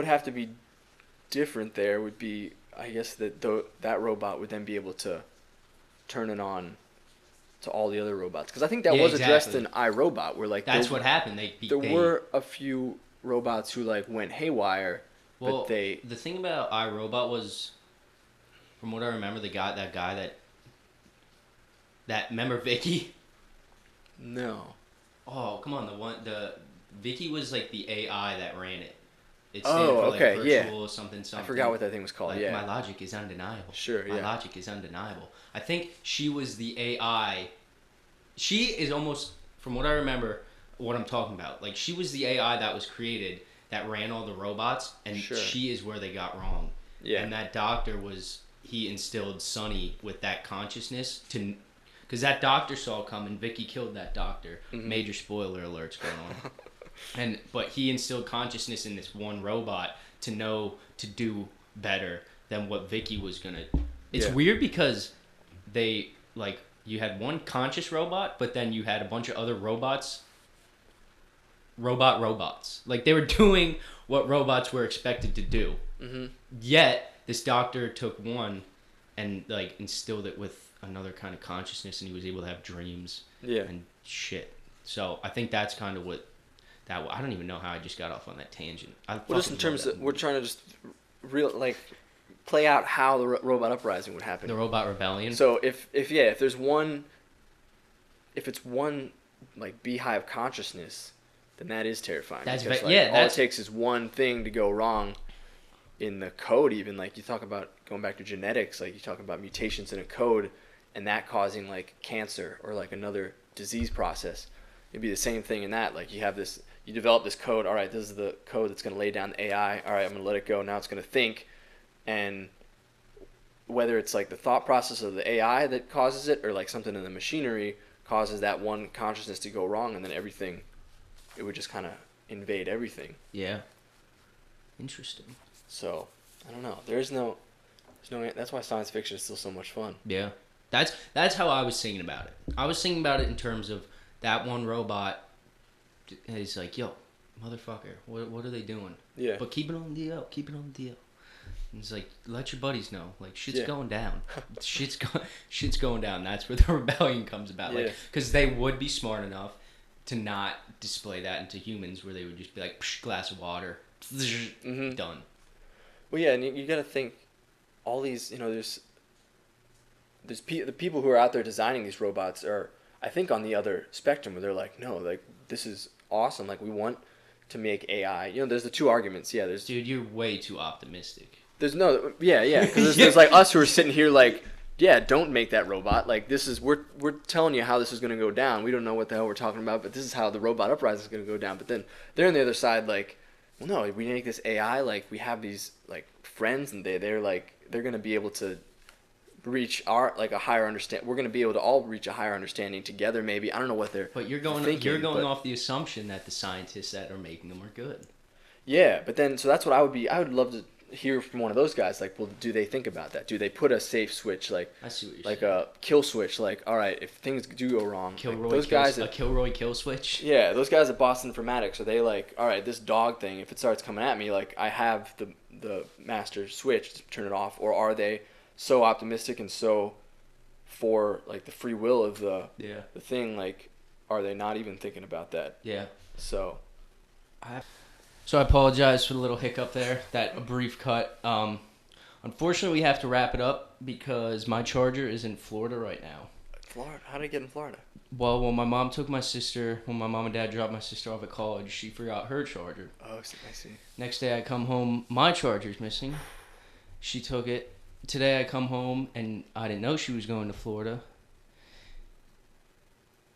have to be different there would be, I guess, that robot would then be able to turn it on to all the other robots, because I think that was addressed in iRobot, where, like, that's what happened. There were a few robots who, like, went haywire. Well, but the thing about iRobot was, from what I remember, that guy that remember Vicky? No. Oh, come on, the Vicky was, like, the AI that ran it. It stands for, like, virtual something. I forgot what that thing was called. Like, my logic is undeniable. Sure, My logic is undeniable. I think she was the AI. She is almost, from what I remember, what I'm talking about. Like, she was the AI that was created that ran all the robots, and she is where they got wrong. Yeah. And that doctor he instilled Sonny with that consciousness to... Because that doctor saw it coming. Vicky killed that doctor. Mm-hmm. Major spoiler alerts going on. But he instilled consciousness in this one robot to know to do better than what Vicky was gonna. It's weird because they, like, you had one conscious robot, but then you had a bunch of other robots. Robots. Like, they were doing what robots were expected to do. Mm-hmm. Yet this doctor took one and, like, instilled it with another kind of consciousness, and he was able to have dreams and shit. So I think that's kind of what that. I don't even know how I just got off on that tangent. Well, just in terms of, we're trying to just play out how the robot uprising would happen. The robot rebellion. So if it's one like beehive consciousness, then that is terrifying. All it takes is one thing to go wrong in the code. Even, like, you talk about going back to genetics, like you talk about mutations in a code, and that causing, like, cancer or, like, another disease process. It'd be the same thing in that. Like, you develop this code. All right, this is the code that's going to lay down the AI. All right, I'm going to let it go. Now it's going to think. And whether it's, like, the thought process of the AI that causes it, or, like, something in the machinery causes that one consciousness to go wrong, and then everything, it would just kind of invade everything. Yeah. Interesting. So, I don't know. There's no. That's why science fiction is still so much fun. Yeah. That's how I was thinking about it. I was thinking about it in terms of that one robot is like, yo, motherfucker, what are they doing? Yeah. But keep it on the DL. And it's like, let your buddies know. Like, shit's Yeah. going down. Shit's going down. That's where the rebellion comes about. Yeah. Like, because they would be smart enough to not display that into humans, where they would just be like, psh, glass of water, done. Well, yeah, and you got to think, all these, there's the people who are out there designing these robots are, I think, on the other spectrum where they're like, no, like, this is awesome. Like, we want to make AI. There's the two arguments. Yeah, Dude, you're way too optimistic. There's no, yeah, because there's like us who are sitting here like, yeah, don't make that robot. Like, this is, we're telling you how this is going to go down. We don't know what the hell we're talking about, but this is how the robot uprising is going to go down. But then they're on the other side like, well, no, we make this AI, like, we have these, like, friends, and they're like, they're going to be able to reach our, like, a higher understand. We're going to be able to all reach a higher understanding together, maybe. I don't know what they're But you're going thinking, off the assumption that the scientists that are making them are good. Yeah, but then, so that's what I would love to hear from one of those guys. Like, well, do they think about that? Do they put a safe switch, like, I see what you're like saying. a kill switch? Like, all right, if things do go wrong, Kilroy, those guys, a Kilroy kill switch. yeah, those guys at Boston Informatics, are they like, all right, this dog thing, if it starts coming at me, like, I have the master switch to turn it off, or are they so optimistic and so for, like, the free will of the thing, like, are they not even thinking about that? Yeah. So I apologize for the little hiccup there, that brief cut. Unfortunately, we have to wrap it up because my charger is in Florida right now. Florida? How did it get in Florida? Well, when my mom and dad dropped my sister off at college, she forgot her charger. Oh, I see. Next day I come home, my charger's missing. She took it. Today I come home and I didn't know she was going to Florida.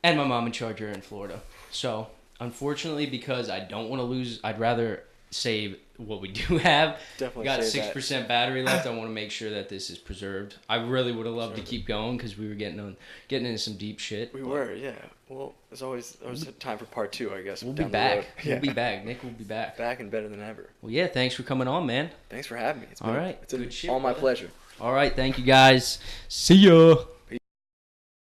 And my mom and charger are in Florida. So, unfortunately, because I don't want to lose, I'd rather save what we do have. Definitely got save 6% battery left. I want to make sure that this is preserved. I really would have loved to keep going because we were getting into some deep shit. We were, yeah. Well, there's always time for part 2, I guess. We'll be down the back. road. Yeah. We'll be back. Nick will be back. Back and better than ever. Well, yeah, thanks for coming on, man. Thanks for having me. It's All right. It's Good shit, all my brother. pleasure. All right, thank you guys. See ya.